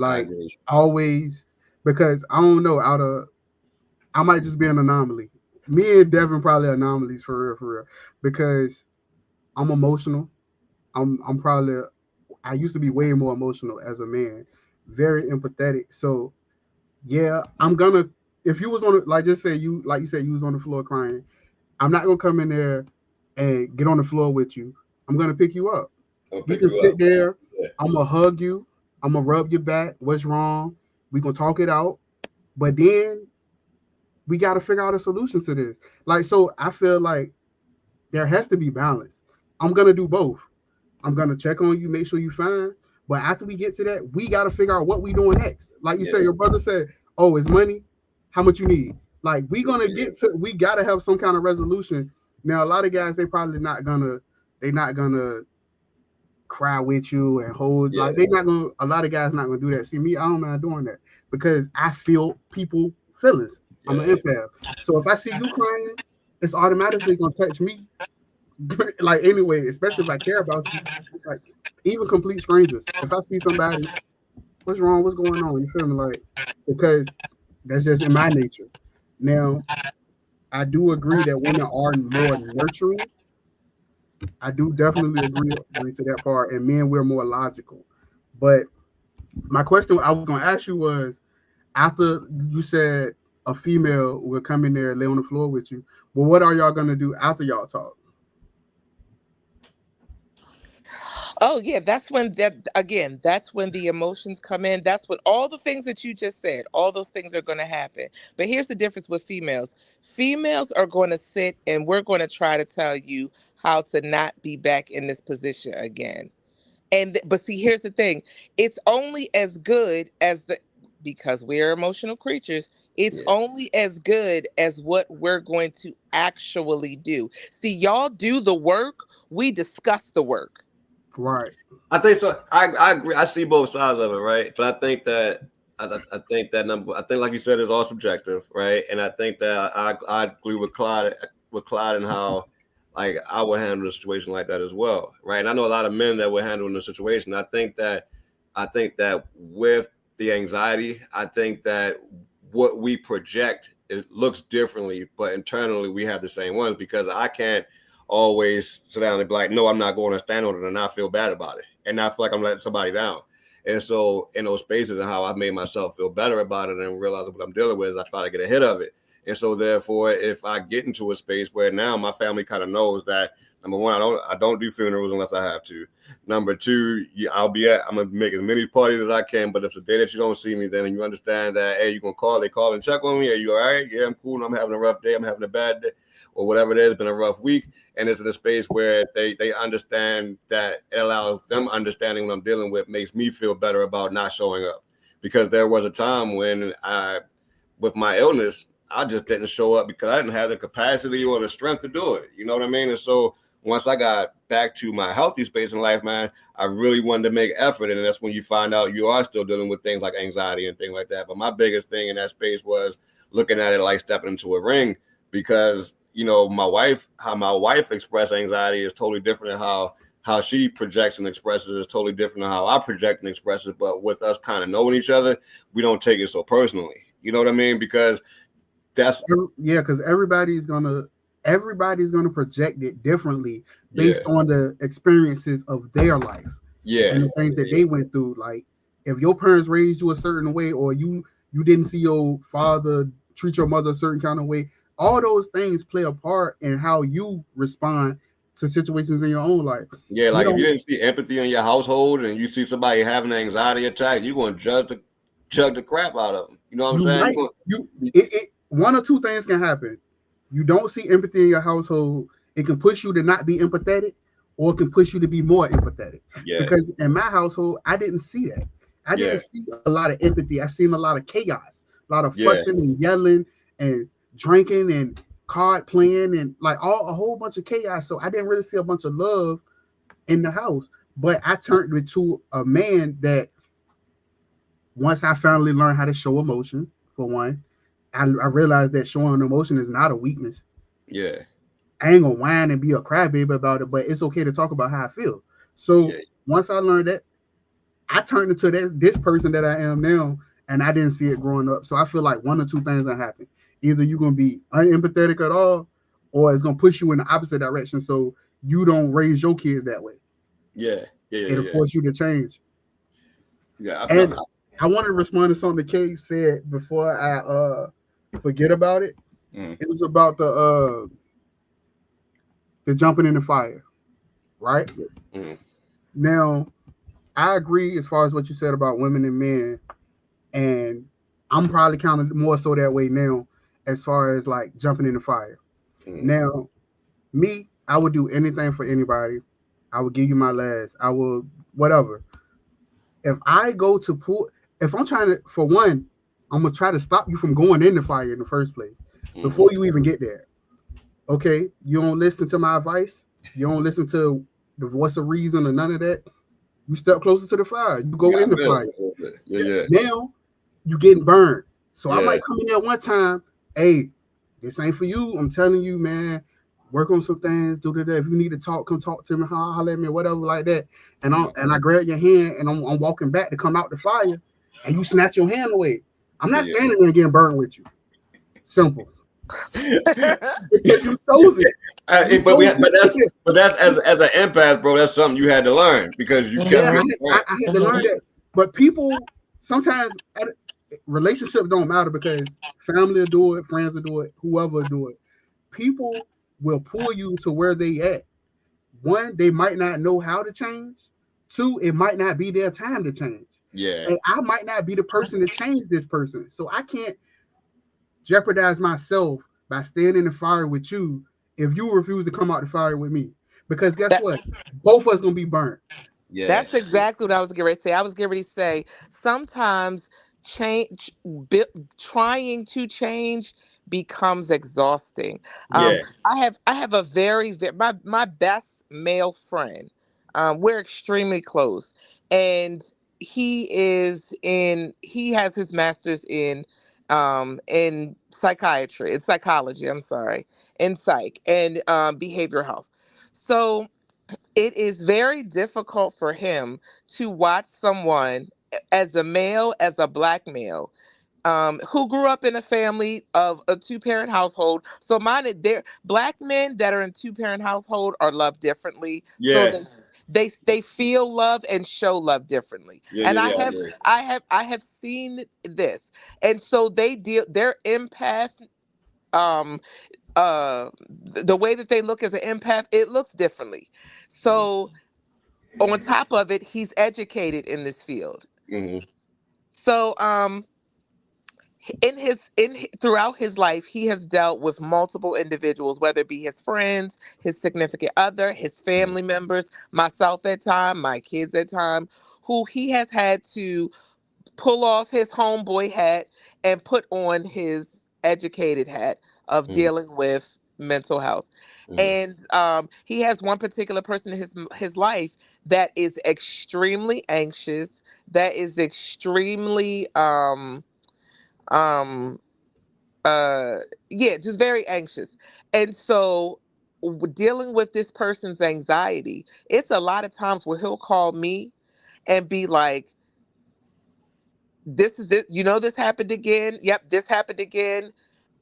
I
Like
agree.
always, because I don't know, I might just be an anomaly. Me and Devin probably anomalies for real. Because I'm emotional. I'm probably I used to be way more emotional as a man, very empathetic. So yeah, I'm gonna if you was on like just say you like you said you was on the floor crying, I'm not gonna come in there and get on the floor with you. I'm gonna pick you up.
I'll
You
pick
can
you up.
sit there.
Yeah,
I'm gonna hug you. I'm gonna rub your back. What's wrong? We gonna talk it out. But then we gotta figure out a solution to this. Like so, I feel like there has to be balance. I'm gonna do both. I'm gonna check on you, make sure you fine. But after we get to that, we gotta figure out what we doing next. Like you said,
yeah,
your brother said, "Oh, it's money. How much you need?" Like we
yeah,
gonna
yeah,
get to. We gotta have some kind of resolution. Now, a lot of guys, they probably not gonna. They not gonna cry with you and hold.
yeah,
Like they not gonna. A lot of guys not gonna do that. See me, I don't mind doing that because I feel people feelings. I'm an
yeah,
empath. So if I see you crying, it's automatically gonna touch me. like anyway, especially if I care about you, like even complete strangers. If I see somebody, what's wrong? What's going on? You feel me? Like because that's just in my nature. Now, I do agree that women are more nurturing. I do definitely agree to that part, and men we're more logical. But my question I was gonna ask you was after you said a female will come in there and lay on the floor with you, well, what are y'all gonna do after y'all talk?
Oh yeah, that's when the emotions come in. That's when all the things that you just said, all those things are going to happen. But here's the difference with females. Females are going to sit and we're going to try to tell you how to not be back in this position again. But see, here's the thing. It's only as good as the because we're emotional creatures, it's
Yeah.
only as good as what we're going to actually do. See, y'all do the work, we discuss the work.
Right.
I think so. I agree. I see both sides of it, right? But I think that number. I think, like you said, it's all subjective, right? And I think that I agree with Clyde and how like I would handle a situation like that as well, right? And I know a lot of men that would handle in the situation. I think that with the anxiety, I think that what we project it looks differently, but internally we have the same ones because I can't always sit down and be like, no, I'm not going to stand on it and not feel bad about it and not feel like I'm letting somebody down. And so in those spaces and how I've made myself feel better about it and realize what I'm dealing with, I try to get ahead of it. And so therefore, if I get into a space where now my family kind of knows that number one, I don't do funerals unless I have to. Number two, I'm gonna make as many parties as I can. But if the day that you don't see me, then you understand that hey, you're gonna call and check on me. Are you all right? Yeah, I'm cool. I'm having a rough day. I'm having a bad day, or whatever it is. It's been a rough week, and it's in a space where they understand that it allows them understanding what I'm dealing with makes me feel better about not showing up. Because there was a time when with my illness, I just didn't show up because I didn't have the capacity or the strength to do it. You know what I mean? And so once I got back to my healthy space in life, man, I really wanted to make effort. And that's when you find out you are still dealing with things like anxiety and things like that. But my biggest thing in that space was looking at it like stepping into a ring because, you know, how my wife expressed anxiety is totally different than how she projects and expresses is totally different than how I project and express it. But with us kind of knowing each other, we don't take it so personally. You know what I mean? Because
because everybody's gonna project it differently based on the experiences of their life and the things that they went through. Like if your parents raised you a certain way or you didn't see your father treat your mother a certain kind of way, all those things play a part in how you respond to situations in your own life.
Yeah, like if you didn't see empathy in your household and you see somebody having an anxiety attack, you're going to chug the crap out of them. You know what I'm saying?
One or two things can happen. You don't see empathy in your household. It can push you to not be empathetic, or it can push you to be more empathetic.
Yeah.
Because in my household, I didn't see that. I didn't see a lot of empathy. I seen a lot of chaos, a lot of fussing and yelling and drinking and card playing and like a whole bunch of chaos. So I didn't really see a bunch of love in the house. But I turned into a man that once I finally learned how to show emotion, for one, I realized that showing emotion is not a weakness.
Yeah.
I ain't gonna whine and be a crybaby about it, but it's okay to talk about how I feel. So once I learned that, I turned into this person that I am now, and I didn't see it growing up. So I feel like one or two things that happen. Either you're gonna be unempathetic at all, or it's gonna push you in the opposite direction. So you don't raise your kids that way. It'll force you to change. And I want to respond to something that Kay said before I forget about it. It was about the jumping in the fire, right? Now, I agree as far as what you said about women and men, and I'm probably kind of more so that way now as far as like jumping in the fire. Now, me, I would do anything for anybody. I would give you my last. I will whatever. If I go to pull, if I'm trying to, for one, I'm gonna try to stop you from going in the fire in the first place before you even get there. Okay, you don't listen to my advice. You don't listen to the voice of reason or none of that. You step closer to the fire. You go in the fire. Now you getting burned. So I might come in there one time. Hey, this ain't for you. I'm telling you, man. work on some things, do that. If you need to talk, come talk to me, holler at me, whatever like that. And
Yeah.
I grab your hand and I'm walking back to come out the fire, and you snatch your hand away. I'm not
Yeah.
standing there getting burned with you. Simple. Because you chose it. You chose
But that's as an empath, bro. That's something you had to learn because you kept
Yeah,
Mhm.
getting
I had to learn
yeah.
that. But people sometimes relationships don't matter because family will do it, friends will do it, whoever will do it. People will pull you to where they at. One, they might not know how to change. Two, it might not be their time to change.
Yeah.
And I might not be the person to change this person. So I can't jeopardize myself by staying in the fire with you if you refuse to come out the fire with me. Because guess
That
what? Both of us gonna be burnt.
Yeah.
that's exactly what I was getting ready to say. I was getting ready to say sometimes change, bi- trying to change becomes exhausting.
Yeah.
I have a my best male friend. We're extremely close, and he has his master's in psychiatry, in psychology. I'm sorry, in psych and behavioral health. So it is very difficult for him to watch someone as a male, as a black male, who grew up in a family of a two-parent household. So they're black men that are in two-parent household are loved differently. So
Yeah.
they feel love and show love differently.
Yeah.
And
Yeah.
I
Yeah.
have
Yeah.
I have seen this, and so their empath. Um, the way that they look as an empath, it looks differently. So on top of it, he's educated in this field.
Mm-hmm.
So throughout his life, he has dealt with multiple individuals, whether it be his friends, his significant other, his family members, myself at time, my kids at time, who he has had to pull off his homeboy hat and put on his educated hat of
Mm-hmm.
dealing with mental health.
Mm-hmm.
And he has one particular person in his life that is extremely anxious, that is extremely um uh yeah, just very anxious. And so dealing with this person's anxiety, it's a lot of times where he'll call me and be like, this this happened again, yep, this happened again.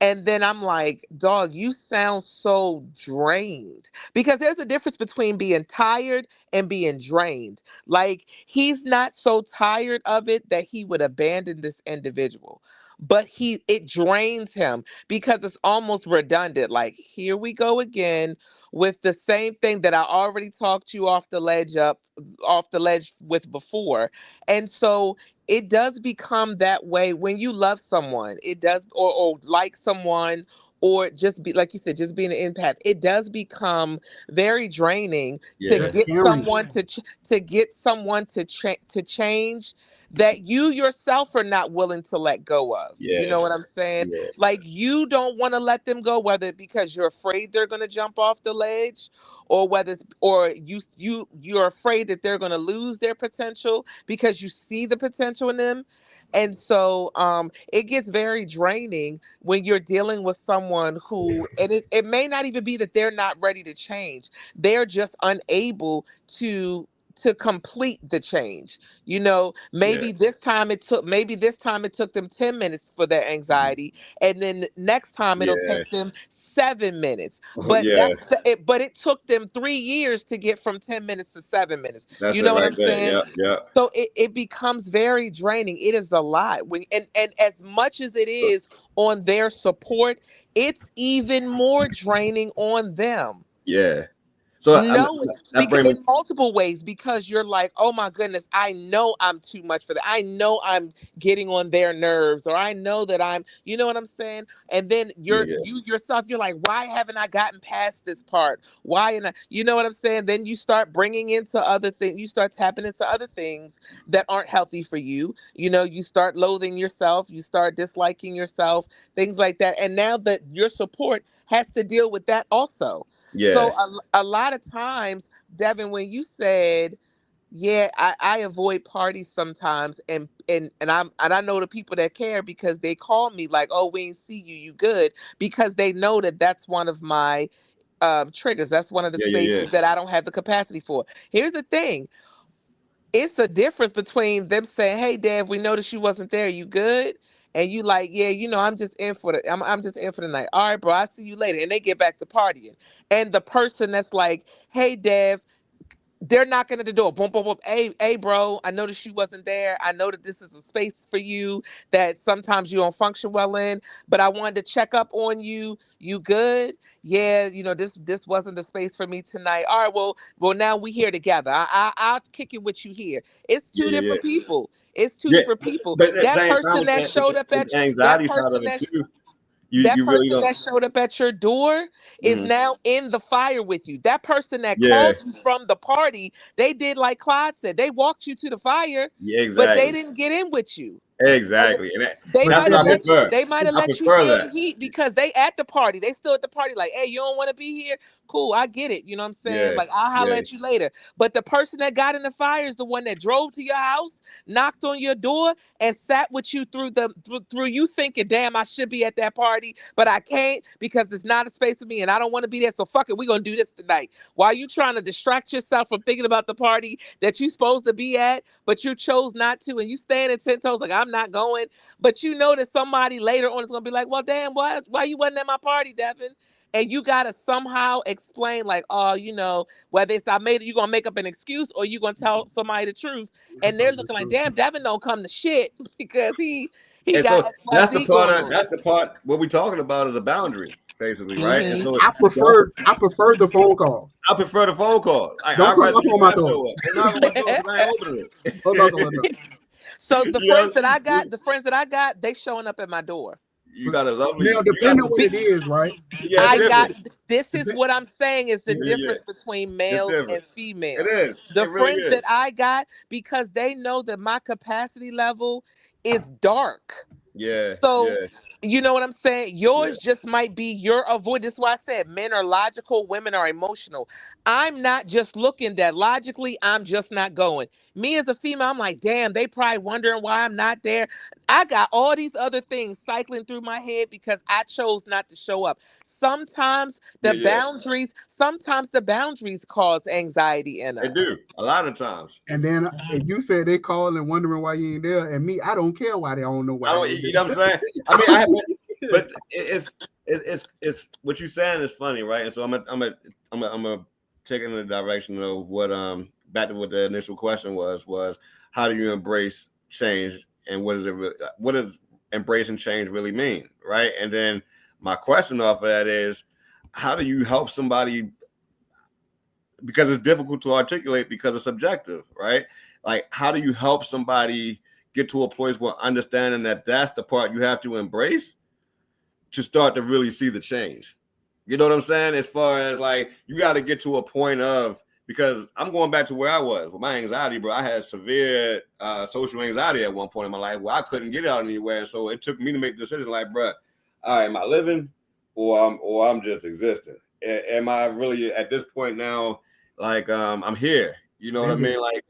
And then I'm like, dog, you sound so drained, because there's a difference between being tired and being drained. Like, he's not so tired of it that he would abandon this individual, but he it drains him because it's almost redundant. Like, here we go again with the same thing that I already talked you off the ledge with before. And so it does become that way when you love someone. It does, or like someone, or just be like you said, just being an empath. It does become very draining to
Yeah.
That's
get
scary.
someone to get someone to change that you yourself are not willing to let go of. You
Yeah.
know what I'm saying?
Yeah.
Like, you don't want to let them go, whether because you're afraid they're going to jump off the ledge, or whether or you're afraid that they're going to lose their potential because you see the potential in them. And so it gets very draining when you're dealing with someone who, and it may not even be that they're not ready to change, they're just unable to complete the change.
Yeah.
Maybe this time it took them 10 minutes for their anxiety, and then next time it'll
Yeah.
take them 7 minutes. But
Yeah.
it took them 3 years to get from 10 minutes to 7 minutes.
That's
You
it
know what
right
I'm
there.
saying?
Yeah. Yeah.
So it becomes very draining. It is a lot. And as much as it is on their support, it's even more draining on them.
Yeah. So
No,
that bring me.
in multiple ways, because you're like, oh my goodness, I know I'm too much for that. I know I'm getting on their nerves, or I know that you know what I'm saying? And then
Yeah. Yeah.
you yourself, you're like, why haven't I gotten past this part? Why? And you know what I'm saying? Then you start bringing into other things, you start tapping into other things that aren't healthy for you. You start loathing yourself, you start disliking yourself, things like that. And now that your support has to deal with that also. So
Yeah.
a lot of times, Devin, when you said, yeah, I avoid parties sometimes, and I know the people that care, because they call me like, oh, we ain't see you, you good, because they know that that's one of my triggers. That's one of the
Yeah.
spaces that I don't have the capacity for. Here's the thing. It's the difference between them saying, "Hey, Dad, we noticed you wasn't there. You good?" And you like, "Yeah, I'm just in for I'm just in for the night. All right, bro. I'll see you later." And they get back to partying. And the person that's like, "Hey, Dad," they're knocking at the door. Boom, boom, boom. Hey, bro, I noticed you wasn't there. I know that this is a space for you that sometimes you don't function well in, but I wanted to check up on you. You good? Yeah, this wasn't the space for me tonight. All right, well, now we here together. I'll kick it with you here. It's two
Yeah.
different people. It's two
Yeah.
different people.
But at the
That
same time
person
with
that
that, with
showed
the,
up
with
at
the
that
anxiety side
person
of it
that
too,
that
you really
person
don't.
that showed up at your door is
Mhm.
now in the fire with you. That person that
Yeah.
called you from the party, they did like Clyde said. They walked you to the fire,
Yeah.
but they
Exactly.
didn't get in with you. And
Exactly. And
they
But
that's
might
what
see,
have
I
that's
let you.
prefer.
They might have
I
let you
prefer
feel the
that.
heat because they at the party. They still at the party. Like, hey, you don't want to be here? Cool, I get it. You know what I'm saying?
Yeah.
Like, I'll holler
Yeah.
at you later. But the person that got in the fire is the one that drove to your house, knocked on your door, and sat with you through you thinking, damn, I should be at that party, but I can't because it's not a space for me, and I don't want to be there. So fuck it, we gonna do this tonight. While you trying to distract yourself from thinking about the party that you supposed to be at, but you chose not to, and you standing 10 toes like I'm not going. But you know that somebody later on is gonna be like, well, damn, why you wasn't at my party, Devin? And you gotta somehow explain, like, oh, whether it's I made it, you gonna make up an excuse or you gonna tell somebody the truth, and they're looking like, damn, Devin don't come to shit because he
And
got
so that's the
XYZ
part
going
of
on.
that's the part what we're talking about is a boundary, basically, right? And
Hmm.
so that's
I prefer the phone call.
I prefer the phone call. Like
Don't
I'd
come
rather
knock
you
on my
not
door.
show up. Don't knock on my door because I ain't opening
Don't knock on
it.
my door.
So the
You know,
friends that I got, they showing up at my door.
you got a lovely,
Now,
you got
depending on
some,
what it is, right?
yeah, it's
I got
different.
this is
Dep-
what I'm saying is the
Yeah.
difference between
It's
males
different.
and
It
females.
is.
The
It really
friends
is.
that I got, because they know that my capacity level is dark.
Yeah.
So,
Yeah.
you know what I'm saying?
Yeah.
Yours just might be your avoid. This is why I said men are logical, women are emotional. I'm not just looking that logically, I'm just not going. Me as a female, I'm like, damn, they probably wondering why I'm not there. I got all these other things cycling through my head because I chose not to show up. Sometimes
Yeah.
the
Yeah.
boundaries, sometimes the boundaries cause anxiety in
They
us.
do a lot of times.
And then if you said they call and wondering why you ain't there, and me, I don't care why they don't know
I
why I
don't.
ain't
You know what I'm saying? I mean, but it's what you're saying is funny, right? And so I'm gonna take it in the direction of what back to what the initial question was how do you embrace change and what does embracing change really mean, right? And then my question off of that is how do you help somebody because it's difficult to articulate because it's subjective, right? Like how do you help somebody get to a place where understanding that that's the part you have to embrace to start to really see the change. You know what I'm saying? As far as like, you got to get to a point of, because I'm going back to where I was with my anxiety, bro. I had severe social anxiety at one point in my life where I couldn't get out anywhere. So it took me to make the decision like, bro, all right, am I living or I'm just existing? Am I really at this point now, like, I'm here? You know what I
Been
mean? Like,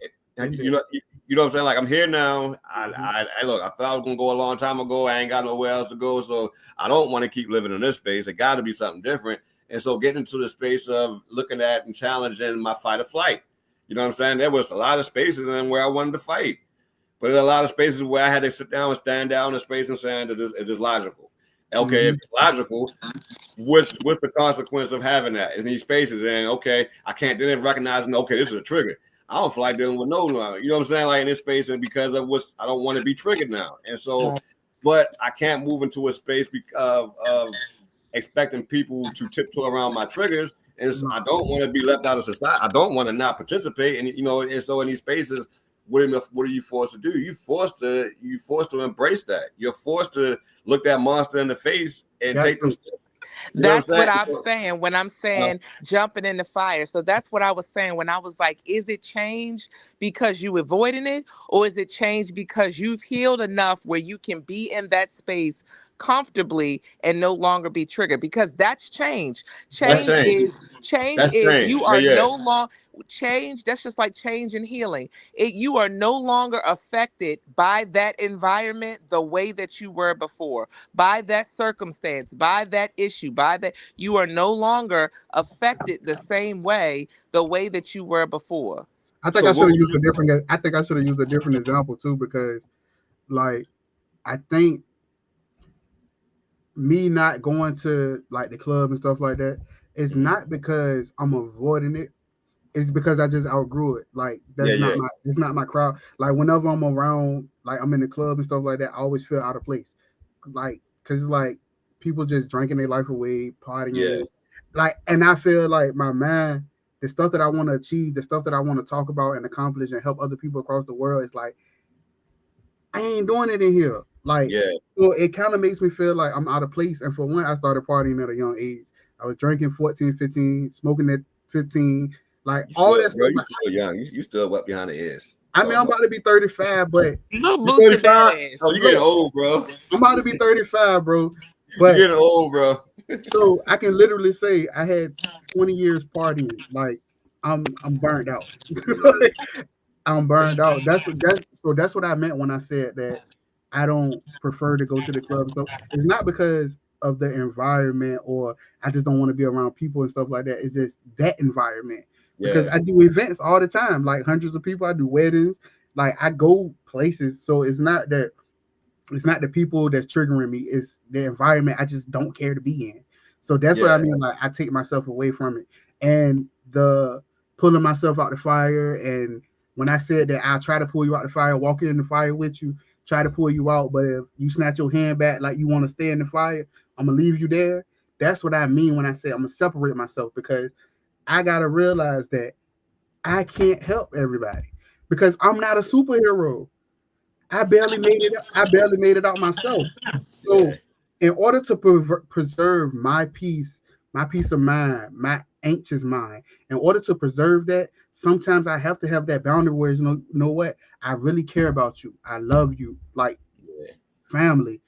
you know what I'm saying? Like, I'm here now. I look, I thought I was gonna go a long time ago. I ain't got nowhere else to go, so I don't want to keep living in this space. It got to be something different. And so, getting into the space of looking at and challenging my fight or flight. You know what I'm saying? There was a lot of spaces in where I wanted to fight, but there are a lot of spaces where I had to sit down and stand down in space and saying that it's just logical. Okay, if it's logical, what's the consequence of having that in these spaces? And okay, I can't then recognize, okay, this is a trigger. I don't feel like dealing with no, you know what I'm saying? Like in this space, and because of I don't want to be triggered now. And so, but I can't move into a space because of expecting people to tiptoe around my triggers. And so I don't want to be left out of society. I don't want to not participate. And and so in these spaces, what are you forced to do? You forced to embrace that. You're forced to look that monster in the face and take them steps. You know
That's
what
what
I'm
I'm
saying?
saying when I'm saying jumping in the fire. So that's what I was saying when I was like, is it change because you avoiding it, or is it change because you've healed enough where you can be in that space comfortably and no longer be triggered, because that's change.
That's
Change
change.
is change
That's
is
change.
you
Yeah,
are
yeah,
no longer change. That's just like change and healing. You are no longer affected by that environment the way that you were before, by that circumstance, by that issue, by that you are no longer affected the same way the way that you were before.
I think
So
I
what
should have
would
used a
you?
different. I think I should have used a different example too, because like I think me not going to like the club and stuff like that, it's
Mhm.
not because I'm avoiding it. It's because I just outgrew it. Like
Yeah,
that's
yeah,
not my it's not my crowd. Like whenever I'm around, like I'm in the club and stuff like that, I always feel out of place. Like because like people just drinking their life away,
yeah,
partying, like, and I feel like my mind, the stuff that I want to achieve, the stuff that I want to talk about and accomplish and help other people across the world is like I ain't doing it in here. Like,
yeah.
so it kind of makes me feel like I'm out of place. And for one, I started partying at a young age. I was drinking 14, 15, smoking at 15, like
You
all
still,
that
bro.
stuff.
You
Like,
still young. You still up behind the ears.
I mean,
Talking
I'm
about
about to be 35, but
Little
you
boosted that
35.
ass.
Oh, you getting
look,
old, bro.
I'm about to be 35, bro.
You
But
getting old, bro.
so I can literally say I had 20 years partying. Like, I'm burned out.
Yeah,
I'm burned out. That's what I meant when I said that I don't prefer to go to the club and stuff. It's not because of the environment or I just don't want to be around people and stuff like that. It's just that environment. Because
yeah,
I do events all the time, like hundreds of people. I do weddings, like I go places. So it's not the people that's triggering me. It's the environment I just don't care to be in. So that's what I
yeah,
mean. Like I take myself away from it, and the pulling myself out the fire. And when I said that I'll try to pull you out the fire, walk in the fire with you, try to pull you out, but if you snatch your hand back like you want to stay in the fire, I'm gonna leave you there. That's what I mean when I say I'm gonna separate myself because I gotta realize that I can't help everybody because I'm not a superhero. I barely made it. I barely made it out myself.
yeah,
So, in order to preserve my peace of mind, my anxious mind, in order to preserve that, sometimes I have to have that boundary where you know what? I really care about you. I love you, like
yeah,
family,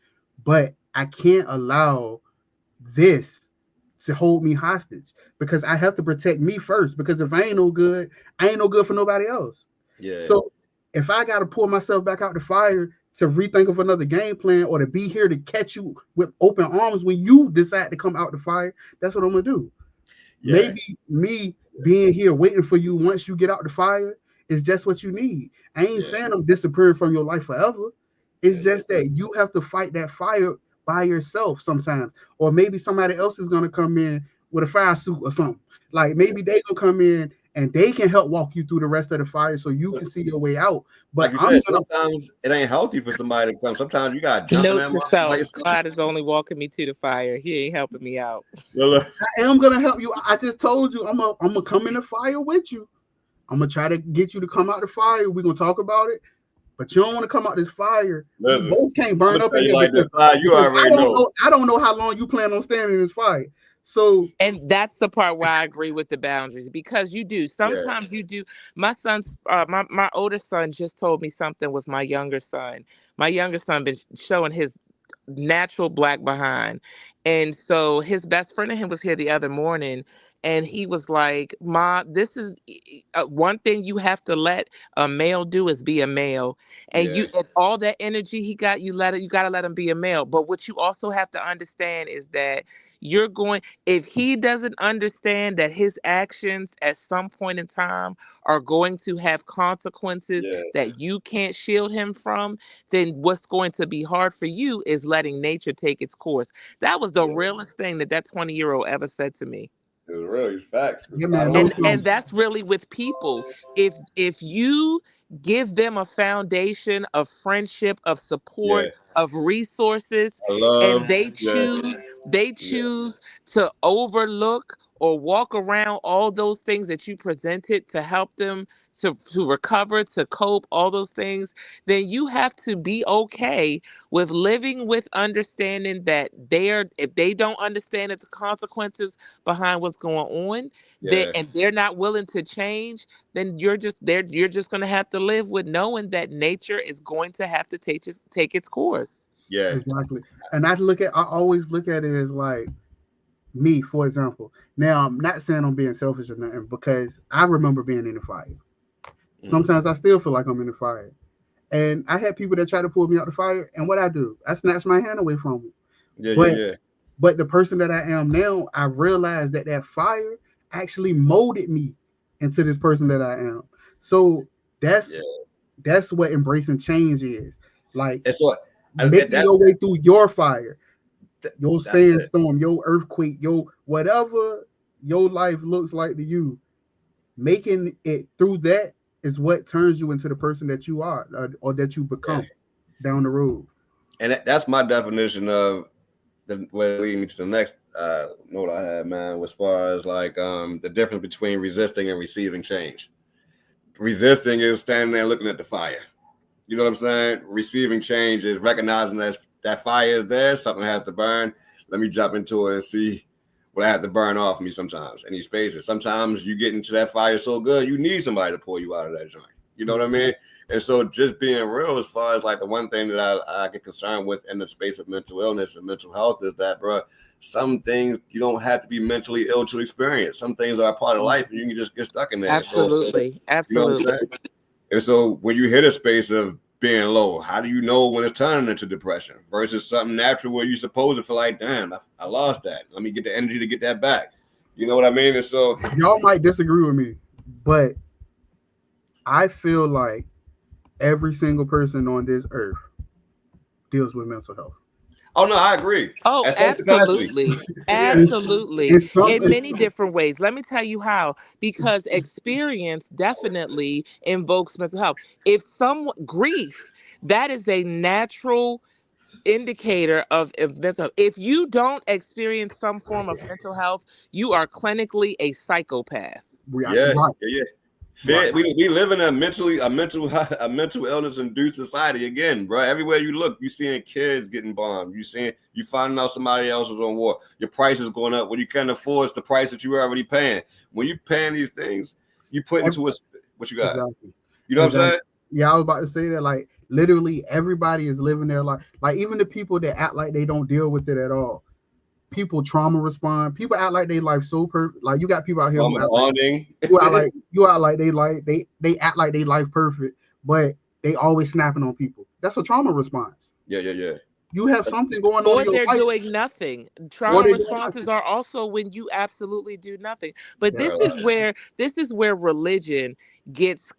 but I can't allow this to hold me hostage because I have to protect me first. Because if I ain't no good, I ain't no good for nobody else.
yeah,
So if I got to pull myself back out the fire to rethink of another game plan or to be here to catch you with open arms when you decide to come out the fire, that's what I'm gonna do.
yeah,
Maybe me being here waiting for you once you get out the fire is just what you need. I ain't
yeah,
saying I'm disappearing from your life forever.
yeah,
It's
yeah,
just that you have to fight that fire by yourself sometimes. Or maybe somebody else is gonna come in with a fire suit or something. Like
yeah.
maybe they gonna come in and they can help walk you through the rest of the fire so you
So,
can see your way out.
like
But
you
I'm
said,
gonna
sometimes it ain't healthy for somebody to come. Sometimes you gotta jump in
Note
that
to
motherfucker by
self:
yourself.
God is only walking me to the fire. He ain't helping me out.
Well,
I am gonna help you. I just told you I'm gonna come in the fire with you. I'm gonna try to get you to come out the fire. We're gonna talk about it. But you don't want to come out this fire. We
listen,
both can't
I'm
burn
gonna
up
tell
in
you
here
like this. You
because
already know.
I don't know how long you plan on standing in this fire. So
And that's the part where I agree with the boundaries, because you do.
Yeah,
Sometimes you do. My older son just told me something with my younger son. My younger son been showing his natural black behind. And so his best friend and him was here the other morning, and he was like, "Ma, this is one thing you have to let a male do is be a male, and
yeah,
all that energy he got, you got to let him be a male. But what you also have to understand is that you're going if he doesn't understand that his actions at some point in time are going to have consequences
yeah,
that you can't shield him from, then what's going to be hard for you is letting nature take its course." That was the
yeah.
realest thing that 20-year-old ever said to me.
It was real. It's facts. Because
yeah,
a lot
man,
of
know
And
something.
that's really with people. If you give them a foundation of friendship, of support,
yeah,
of resources,
I
and
love. Yeah,
they
yeah,
choose to overlook or walk around all those things that you presented to help them to recover, to cope, all those things, then you have to be okay with living with understanding that if they don't understand the consequences behind what's going on,
yeah,
and they're not willing to change, then you're just going to have to live with knowing that nature is going to have to take its course.
Yeah.
exactly. And I always look at it as like me, for example. Now, I'm not saying I'm being selfish or nothing because I remember being in the fire.
Mm.
Sometimes I still feel like I'm in the fire. And I had people that try to pull me out the fire, and what I do, I snatch my hand away from them.
Yeah, yeah,
But
yeah.
the person that I am now, I realized that that fire actually molded me into this person that I am. So that's
Yeah.
that's what embracing change is. Like
And so and
making your way through your fire, your
that's it.
sandstorm, your earthquake, your whatever your life looks like to you, making it through that is what turns you into the person that you are, or that you
Yeah.
become down the road.
And that's my definition of the what lead me to the next note I had, man, as far as like the difference between resisting and receiving change. Resisting is standing there looking at the fire. You know what I'm saying? Receiving change is recognizing that fire is there, something has to burn. Let me jump into it and see what I have to burn off me sometimes in these spaces. Sometimes you get into that fire so good, you need somebody to pull you out of that joint. You know what I mean? And so just being real as far as like the one thing that I get concerned with in the space of mental illness and mental health is that, bro, some things you don't have to be mentally ill to experience. Some things are a part of life and you can just get stuck in there. So,
Absolutely.
you know what I'm
Absolutely.
saying? And so when you hit a space of being low, how do you know when it's turning into depression versus something natural where you're supposed to feel like, damn, I lost that. Let me get the energy to get that back. You know what I mean? And so,
Y'all might disagree with me, but I feel like every single person on this earth deals with mental health.
oh no, I agree.
Oh,
At some capacity.
absolutely.
Yeah.
In,
Absolutely.
in some,
In many different ways. Let me tell you how. Because experience definitely invokes mental health. If some grief, that is a natural indicator of mental health. If you don't experience some form of mental health, you are clinically a psychopath.
Yeah.
right,
Yeah. Yeah.
right,
Fit. We live in a mental illness induced society again, bro. Everywhere you look, you seeing kids getting bombed. You finding out somebody else is on war. Your price is going up when you can't afford the price that you were already paying. When you paying these things, you put into a what you got.
exactly,
You know what I'm
exactly.
saying?
Yeah, I was about to say that. Like literally, everybody is living their life. Like even the people that act like they don't deal with it at all. People trauma respond. People act like they life so perfect. Like you got people out here who
Trauma
act like
bonding.
they act like they life perfect, but they always snapping on people. That's a trauma response.
Yeah, yeah, yeah.
You have something going on
Or
in your
they're
life,
doing nothing.
or
Trauma
they doing
responses
nothing.
are also when you absolutely do nothing. But
That's
this is where religion gets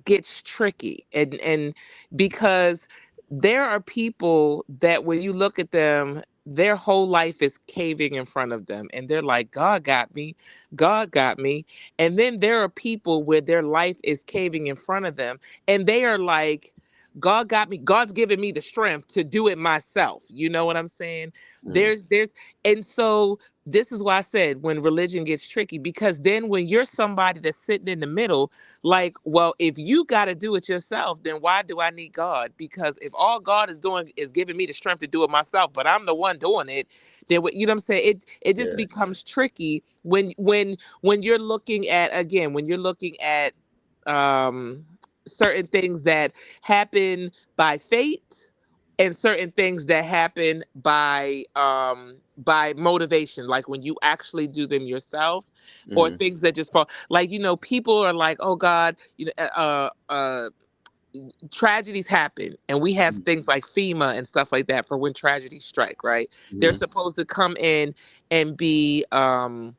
gets tricky, and because there are people that when you look at them, their whole life is caving in front of them and they're like, God got me, God got me. And then there are people where their life is caving in front of them and they are like, God got me. God's given me the strength to do it myself. You know what I'm saying?
Mm.
There's, and so this is why I said when religion gets tricky, because then when you're somebody that's sitting in the middle, like, well, if you got to do it yourself, then why do I need God? Because if all God is doing is giving me the strength to do it myself, but I'm the one doing it, then you know what I'm saying? It just
Yeah.
becomes tricky when you're looking at, again, when you're looking at um certain things that happen by fate and certain things that happen by motivation, like when you actually do them yourself, or
Mm.
things that just fall, like, people are like, oh God, tragedies happen and we have things like FEMA and stuff like that for when tragedies strike, right? They're
Mm.
supposed to come in and be and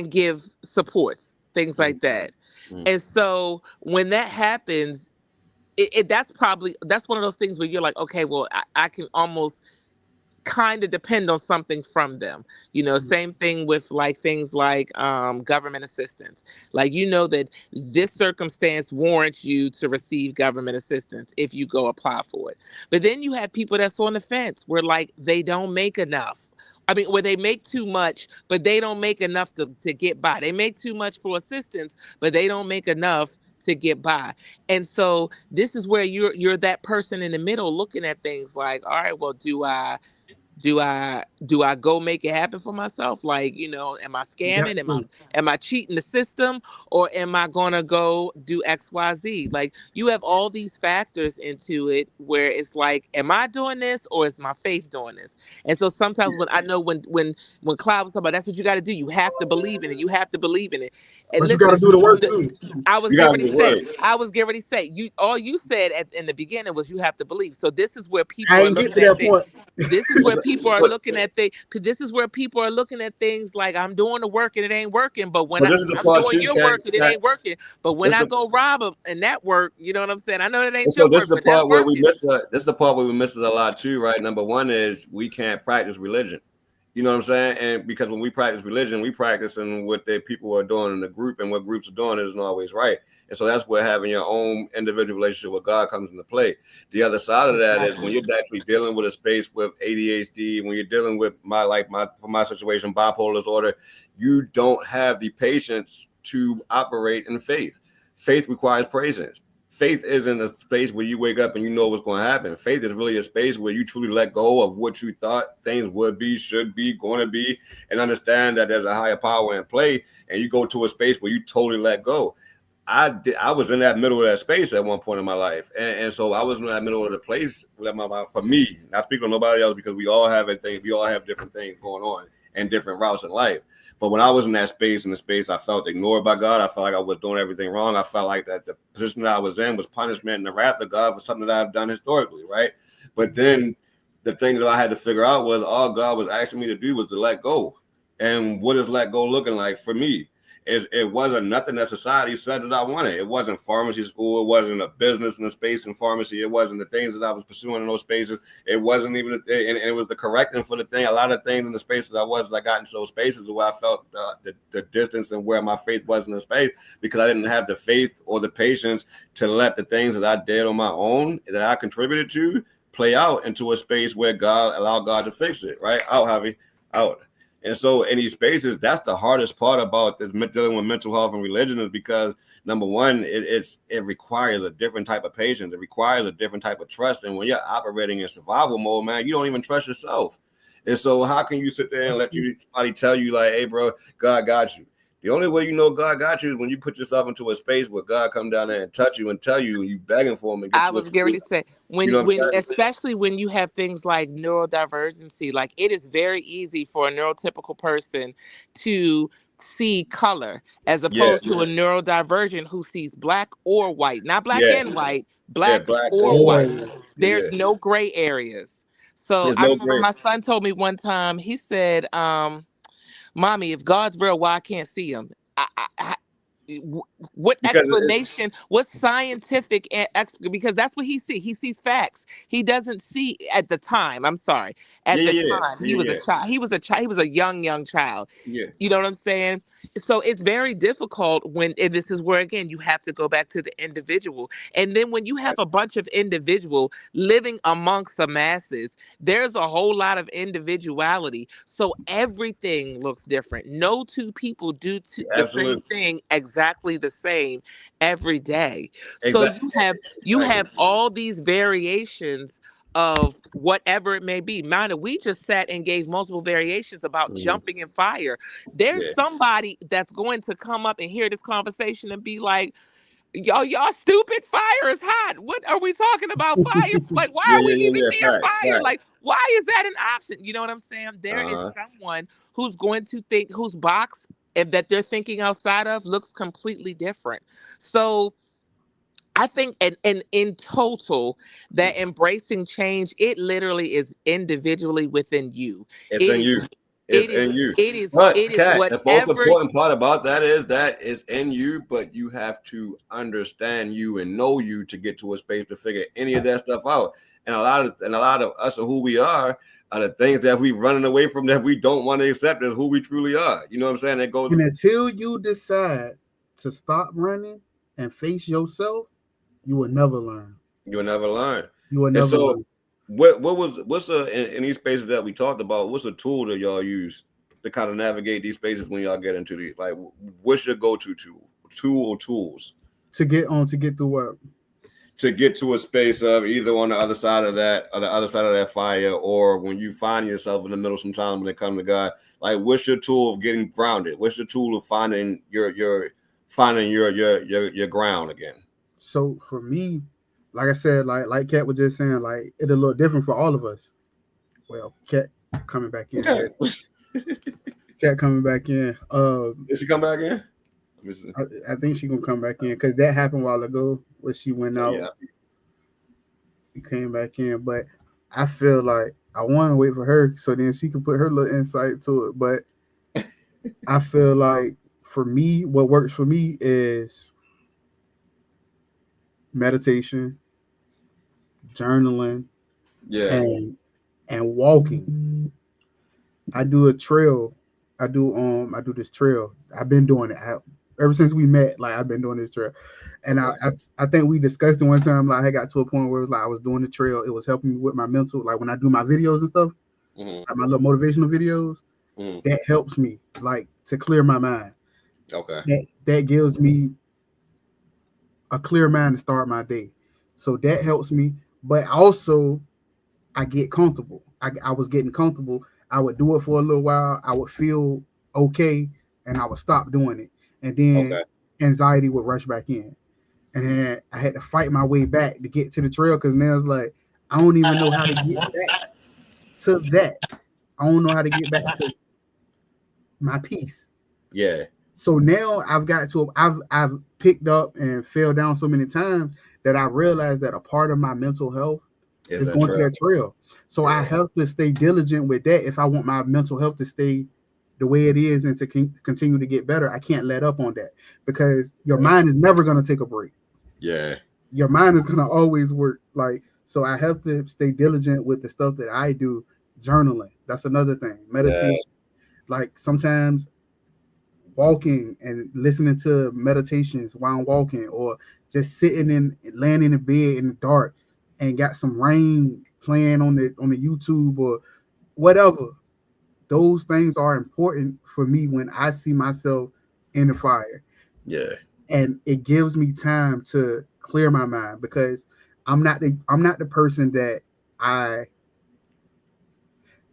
give supports, things
Mm.
like that.
Mm.
And so when that happens, that's one of those things where you're like, okay, well, I can almost kind of depend on something from them. Same thing with like things like government assistance. Like, that this circumstance warrants you to receive government assistance if you go apply for it. But then you have people that's on the fence where like they don't make enough. I mean, where they make too much, but they don't make enough to get by. They make too much for assistance, but they don't make enough to get by. And so this is where you're that person in the middle looking at things like, all right, well, Do I go make it happen for myself? Like, am I
Got
scamming?
to.
Am I cheating the system? Or am I gonna go do XYZ? Like, you have all these factors into it where it's like, am I doing this or is my faith doing this? And so sometimes when I know when Cloud was talking about, that's what you gotta do. You have to believe in it. You have to believe in it. And
But you got to
listen,
do the work too.
I was
You
getting
got to
ready
be
to say,
worried.
you all you said in the beginning was you have to believe. So this is where
I
people are
ain't get
looking
to
at
that
things.
point.
This is where
What's
people are
what?
looking at things. This is where people are looking at things like, I'm doing the work and it ain't working. But when
But this is the
I'm
part
doing
too,
your
Cat.
work and it
Cat.
ain't working. But when
This
I
the
go rob them and that work, you know what I'm saying? I know that
And
ain't
so
your
this is
work,
the
but that's
part where we
working.
miss. This is the part where we miss it a lot too, right? Number one is we can't practice religion. You know what I'm saying? And because when we practice religion, we practicing what the people are doing in the group, and what groups are doing isn't always right. And so that's where having your own individual relationship with God comes into play. The other side of that is when you're actually dealing with a space with ADHD, when you're dealing with for my situation, bipolar disorder, you don't have the patience to operate in faith. Faith requires presence. Faith isn't a space where you wake up and you know what's going to happen. Faith is really a space where you truly let go of what you thought things would be, should be, going to be, and understand that there's a higher power in play. And you go to a space where you totally let go. I was in that middle of that space at one point in my life, and so I was in that middle of the place. For me, not speaking to nobody else, because we all have we all have different things going on and different routes in life. But when I was in that space, I felt ignored by God. I felt like I was doing everything wrong. I felt like that the position that I was in was punishment and the wrath of God for something that I've done historically, right? But then the thing that I had to figure out was all God was asking me to do was to let go. And what is let go looking like for me? It wasn't nothing that society said that I wanted. It wasn't pharmacy school. It wasn't a business in a space in pharmacy. It wasn't the things that I was pursuing in those spaces. It wasn't even, and it was the correcting for the thing. A lot of things in the spaces I got into those spaces where I felt the distance and where my faith was in the space, because I didn't have the faith or the patience to let the things that I did on my own, that I contributed to, play out into a space where God allowed God to fix it. Right? Out, Javi. Out. And so in these spaces, that's the hardest part about this dealing with mental health and religion, is because number one, it requires a different type of patience. It requires a different type of trust. And when you're operating in survival mode, man, you don't even trust yourself. And so how can you sit there and let somebody tell you like, hey, bro, God got you? The only way you know God got you is when you put yourself into a space where God come down there and touch you and tell you, and you begging for him and get
I
you.
was getting ready to say,
You know what I'm
when
saying?
especially when you have things like neurodivergency, like it is very easy for a neurotypical person to see color as
Yeah,
opposed to a neurodivergent who sees black or white, not black
yeah,
and white,
yeah,
black
black
or
or
white.
white.
Oh,
There's
Yeah,
no gray areas. So
there's
I
no
remember
gray
my son told me one time, he said, Mommy, if God's real, why I can't see him? What
because
explanation, what scientific because that's what he sees facts. He doesn't see at the time, I'm sorry, at the time he was a
yeah.
child, he was a young child.
Yeah,
You know what I'm saying? So it's very difficult and this is where again you have to go back to the individual. And then when you have a bunch of individual living amongst the masses, there's a whole lot of individuality. So everything looks different. No two people do the same
absolutely.
thing exactly the same every day. So
Exactly.
you have all these variations of whatever it may be. Mind, we just sat and gave multiple variations about
Mhm.
jumping in fire. There's
Yeah.
somebody that's going to come up and hear this conversation and be like, y'all stupid, fire is hot. What are we talking about? Fire? Like, why
Yeah,
are we
yeah, yeah,
even
yeah.
near
Fact,
fire?
fact.
Like, why is that an option? You know what I'm saying? There is
Uh-huh.
someone who's going to think, whose box and that they're thinking outside of looks completely different. So I think, and in total, that embracing change, it literally is individually within you.
It's
It
in
is,
you. It's in you.
it
But
is
Kat, the most
whatever.
important part about that is that it's in you, but you have to understand you and know you to get to a space to figure any of that stuff out. And a lot of us and who we are the things that we running away from that we don't want to accept as who we truly are. You know what I'm saying? It goes.
and until you decide to stop running and face yourself, you will never learn.
You'll never learn.
You will
And
never
so
learn.
what's in these spaces that we talked about, what's a tool that y'all use to kind of navigate these spaces when y'all get into these, like what's your go-to tool or tools
To get through what?
to get to a space of either on the other side of that, or the other side of that fire, or when you find yourself in the middle sometimes when it comes to God, like what's your tool of getting grounded? What's your tool of finding your ground again?
So for me, like I said, like Kat was just saying, like it's a little different for all of us. Well, Kat coming back in, I
Okay.
guess. Kat coming back in.
Did she come back in?
I think she gonna come back in because that happened a while ago where she went
Oh,
out.
yeah.
She came back in, but I feel like I want to wait for her so then she can put her little insight to it. But I feel like for me, what works for me is meditation, journaling,
Yeah.
and walking. I do a trail. I do this trail. I've been doing it ever since we met. Like I've been doing this trail, and
Okay.
I think we discussed it one time. Like I got to a point where it was like I was doing the trail. It was helping me with my mental. Like when I do my videos and stuff,
Mm-hmm.
like my little motivational videos,
Mm-hmm.
that helps me like to clear my mind.
Okay.
That gives me a clear mind to start my day. So that helps me. But also I get comfortable. I was getting comfortable. I would do it for a little while. I would feel okay, and I would stop doing it. And then
Okay.
anxiety would rush back in. And then I had to fight my way back to get to the trail because now it's like I don't even know how to get back to that. I don't know how to get back to my peace.
Yeah.
So now I've picked up and fell down so many times that I realized that a part of my mental health
Is
is
that
going to
trail?
that trail. So I
Yeah.
have to stay diligent with that if I want my mental health to stay the way it is and to continue to get better. I can't let up on that because your mind is never going to take a break.
Yeah.
Your mind is going to always work. Like so, I have to stay diligent with the stuff that I do. Journaling. That's another thing.
Yeah.
Meditation. Like sometimes walking and listening to meditations while I'm walking, or just sitting in laying in the bed in the dark and got some rain playing on the YouTube or whatever. Those things are important for me when I see myself in the fire.
Yeah.
And it gives me time to clear my mind because I'm not the person that I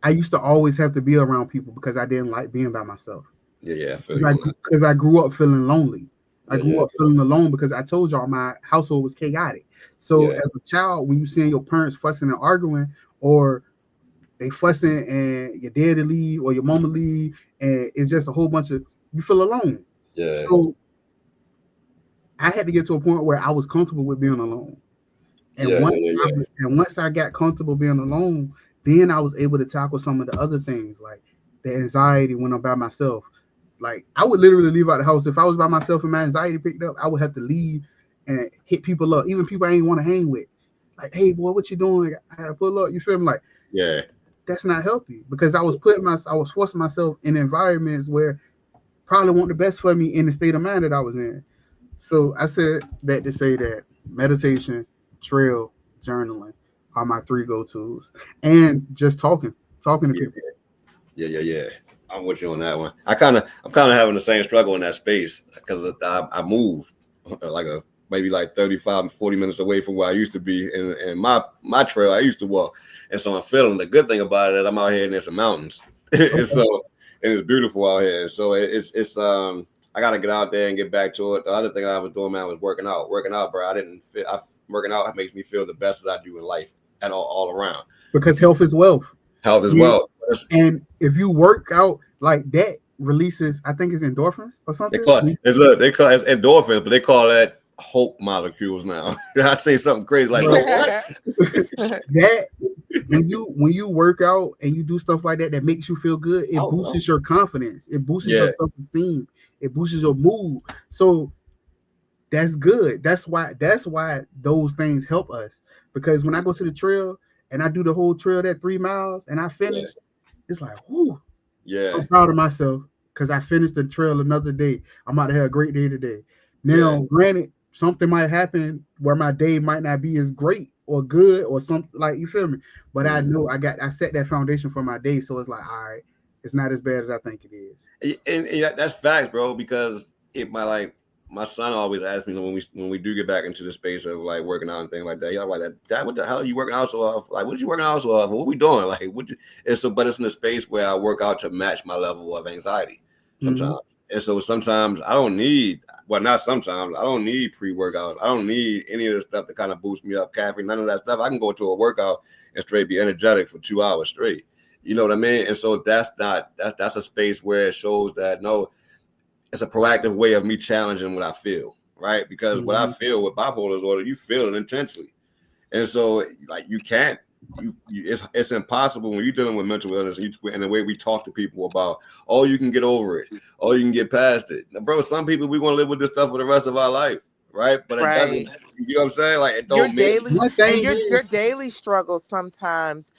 I used to always have to be around people because I didn't like being by myself.
Yeah. Yeah. I feel you on that.
Because I grew up feeling lonely. I
Yeah.
grew
Yeah.
up feeling alone because I told y'all my household was chaotic. So
Yeah.
as a child, when you seeing your parents fussing and arguing, or they fussing and your daddy leave or your mama leave, and it's just a whole bunch of you feel alone.
Yeah.
So I had to get to a point where I was comfortable with being alone. And
Yeah.
once
Yeah.
I and once I got comfortable being alone, then I was able to tackle some of the other things like the anxiety when I'm by myself. Like I would literally leave out the house if I was by myself and my anxiety picked up. I would have to leave and hit people up, even people I ain't want to hang with. Like, hey boy, what you doing? I gotta pull up. You feel me? Like
Yeah.
that's not healthy because I was forcing myself in environments where probably want the best for me in the state of mind that I was in. So I said that to say that meditation, trail, journaling are my three go tos, and just talking to
Yeah.
people.
Yeah. Yeah. Yeah. I'm with you on that one. I'm kind of having the same struggle in that space because I moved like maybe like 35 and 40 minutes away from where I used to be, and my trail I used to walk, and so I'm feeling the good thing about it is I'm out here and there's some mountains, and
Okay.
so and it's beautiful out here. So it's I gotta get out there and get back to it. The other thing I was doing, man, was working out. Working out, bro. Working out makes me feel the best that I do in life and all around.
Because health is wealth.
Health as
And,
well.
and if you work out like that, releases I think it's endorphins or
They
something.
call it, look, they call it endorphins, but they call that hope molecules now. I say something crazy like,
But
no, what?
that when you work out and you do stuff like that that makes you feel good, it
Oh,
boosts your confidence, it boosts your
yeah,
self-esteem, it boosts your mood. So that's good. That's why those things help us. Because when I go to the trail and I do the whole trail that 3 miles and I
yeah,
finish, it's like, whoo,
yeah,
I'm proud of myself because I finished the trail another day. I'm about to have a great day today.
yeah.
Now, granted, something might happen where my day might not be as great or good or something like you feel me. But I
Mm.
know I set that foundation for my day. So it's like, all right, it's not as bad as I think it is.
And that's facts, bro. Because it my my son always asks me when we do get back into the space of like working out and things like that. Y'all like that, Dad, what the hell are you working out so off? Like, what you working out so off? What we doing? Like, but it's in a space where I work out to match my level of anxiety sometimes. And so sometimes I don't need, well, not sometimes, I don't need pre-workouts. I don't need any of the stuff to kind of boost me up, caffeine, none of that stuff. I can go to a workout and straight be energetic for 2 hours straight. You know what I mean? And so that's a space where it shows that no, it's a proactive way of me challenging what I feel, right? Because what I feel with bipolar disorder, you feel it intensely. And so like you can't, it's impossible when you're dealing with mental illness and the way we talk to people about, oh, you can get over it, oh, you can get past it. Now, bro, some people we want to live with this stuff for the rest of our life, right? But it doesn't, you know what I'm saying? Like it don't
your daily struggle sometimes,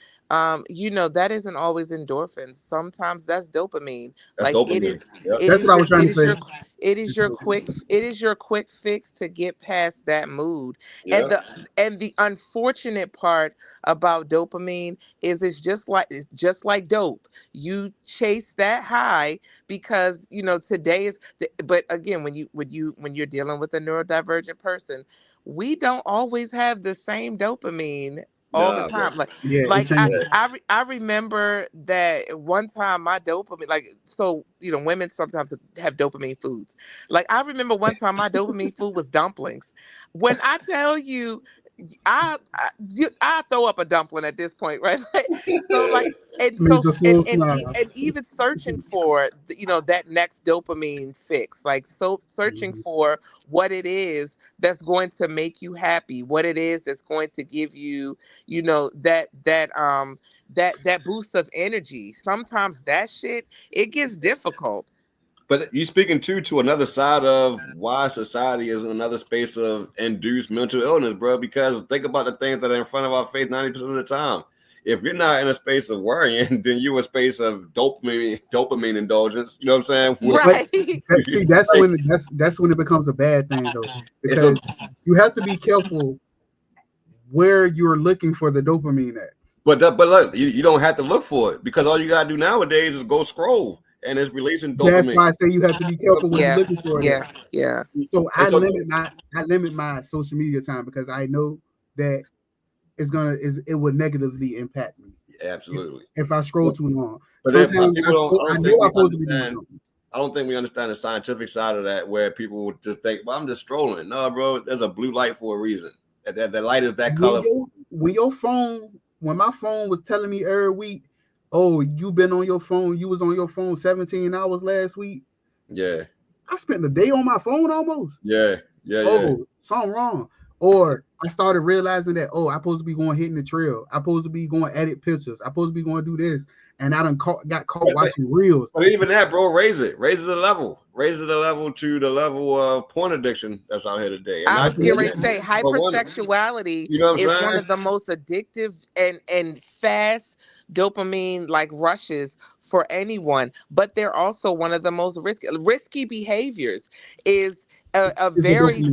you know, that isn't always endorphins. Sometimes that's dopamine.
That's
like
dopamine.
That's what I was trying to say.
It is your quick fix to get past that mood.
Yeah.
And the unfortunate part about dopamine is it's just like dope. You chase that high because you know today is but again when you're dealing with a neurodivergent person, we don't always have the same dopamine all the time.
Bro.
I remember that one time my dopamine, like, so, you know, women sometimes have dopamine foods. Like, I remember one time my dopamine food was dumplings. When I tell you, I throw up a dumpling at this point, right? So like, and even searching for you know that next dopamine fix, like so searching for what it is that's going to make you happy, what it is that's going to give you, you know, that boost of energy. Sometimes that shit, it gets difficult.
But you speaking to another side of why society is in another space of induced mental illness, bro. Because think about the things that are in front of our face 90% of the time. If you're not in a space of worrying, then you're in a space of dopamine indulgence. You know what I'm saying?
Right.
See, that's when it becomes a bad thing, though, because you have to be careful where you're looking for the dopamine at.
But look, you don't have to look for it because all you gotta do nowadays is go scroll. And it's releasing dopamine.
That's why I say you have to be careful when you're looking for it.
Yeah.
So I limit my social media time because I know that it would negatively impact me.
Absolutely.
If I scroll too long.
But I don't think we understand the scientific side of that, where people would just think, well, I'm just strolling. No, bro, there's a blue light for a reason. That light is that colorful.
When my phone was telling me every week, oh, you been on your phone. You was on your phone 17 hours last week.
Yeah.
I spent the day on my phone almost.
Yeah.
Something wrong. Or I started realizing that, I'm supposed to be going hitting the trail. I'm supposed to be going edit pictures. I'm supposed to be going to do this. And I got caught watching reels.
But even that, bro, raise it the level. Raise it the level to the level of porn addiction that's out here today. And
I was getting ready to say hypersexuality is one of the most addictive and fast dopamine like rushes for anyone, but they're also one of the most risky behaviors. Is a very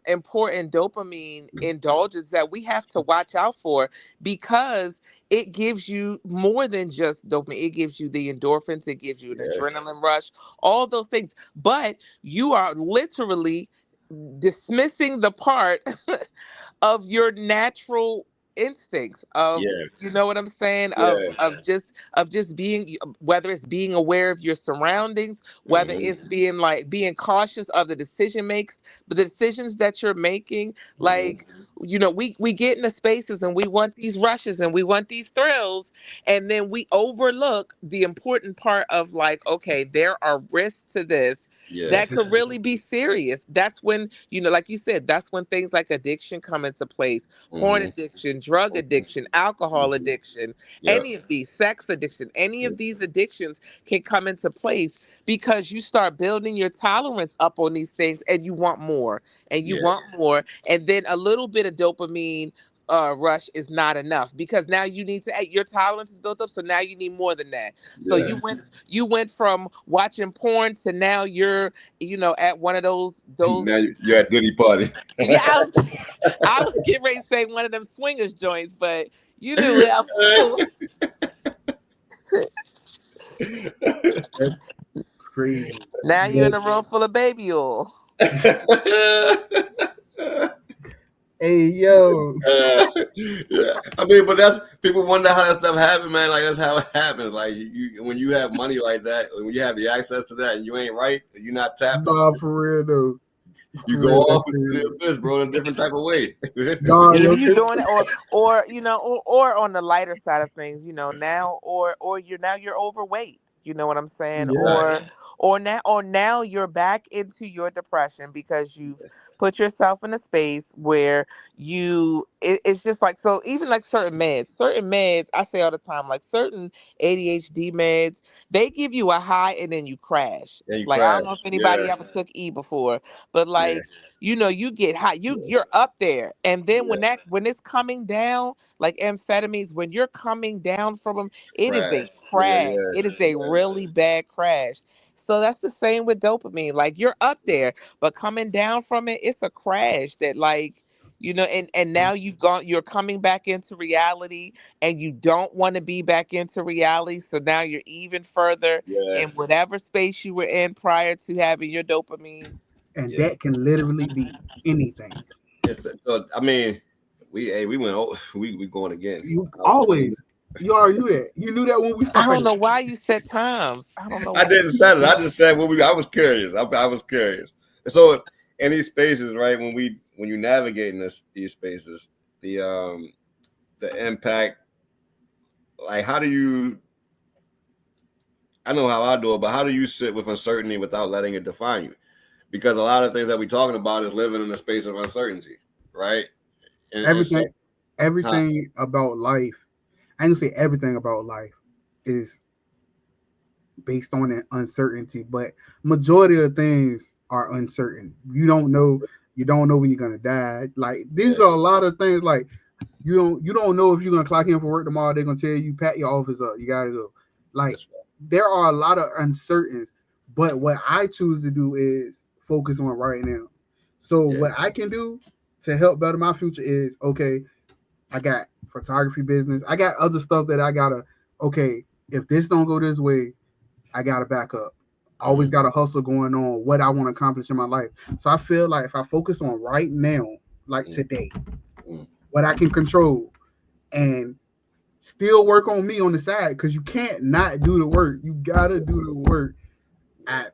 important dopamine indulgence that we have to watch out for, because it gives you more than just dopamine. It gives you the endorphins, it gives you an adrenaline rush, all those things, but you are literally dismissing the part of your natural instincts of you know what I'm saying, of just being, whether it's being aware of your surroundings, whether it's being cautious of the decisions that you're making. Like, you know, we get into spaces and we want these rushes and we want these thrills, and then we overlook the important part of, like, okay, there are risks to this that could really be serious. That's when, you know, like you said, that's when things like addiction come into place. Porn addiction, drug addiction, alcohol addiction, any of these, sex addiction, any of these addictions can come into place because you start building your tolerance up on these things, and you want more and you want more. And then a little bit of dopamine rush is not enough, because now you need to, your tolerance is built up, so now you need more than that. So you went from watching porn to now you're, you know, at one of those
now you're at Diddy party.
I was getting ready to say one of them swingers joints, but you knew it.
crazy.
Now you're in
But,
a room full of baby oil.
hey yo,
Yeah, I mean, but that's people wonder how that stuff happens, man. Like that's how it happens. Like when you have money like that, when you have the access to that, and you ain't right, you're not tapped into
nah,
it,
for real though.
you
For
go
real,
off
that's
and do
crazy.
this, bro, in a different type of way.
Dog,
Either
yo,
you doing it, or you know, or on the lighter side of things, you know, now or you're overweight. You know what I'm saying?
yeah,
Right.
Or now you're back into your depression because you've put yourself in a space where it's just like, so even like certain meds I say all the time, like certain ADHD meds, they give you a high and then you crash.
And you
Like, I don't
crash.
know if
Yeah,
anybody ever took E before, but
yeah,
like, you know, you get high,
yeah,
you're up there, and then
yeah.
when it's coming down, like amphetamines, when you're coming down from them, it is a
Crash. Yeah,
crash.
yeah,
It is a
yeah,
really bad crash. So that's the same with dopamine. Like, you're up there, but coming down from it, it's a crash that, like, you know, and now you're coming back into reality, and you don't want to be back into reality. So now you're even further
yeah,
in whatever space you were in prior to having your dopamine.
and
yeah.
that can literally be anything.
So I mean, we went. We going again.
You
Hour 20.
always, you already knew that. You knew that when we
I don't
started.
know why you set times. I don't know
I
why you
didn't
set
say it. I
times.
just said I was curious. I was curious. So in these spaces, right? When you navigating these spaces, the impact. Like, how do you? I know how I do it, but how do you sit with uncertainty without letting it define you? Because a lot of things that we're talking about is living in a space of uncertainty, right? And so,
Everything,
huh?
everything about life. I ain't gonna say everything about life is based on an uncertainty, but majority of things are uncertain. You don't know. You don't know when you're gonna die. Like
Yeah,
these are a lot of things. Like you don't know if you're gonna clock in for work tomorrow. They're gonna tell you pack your office up. You gotta go. Like
that's right.
there are a lot of uncertainties. But what I choose to do is focus on right now. So
Yeah,
what I can do to help better my future is okay. I got photography business. I got other stuff that I gotta. Okay, if this don't go this way, I gotta back up. I always
mm,
got a hustle going on. What I want to accomplish in my life. So I feel like if I focus on right now, like
mm,
today,
mm.
what I can control, and still work on me on the side, because you can't not do the work. You gotta do the work. I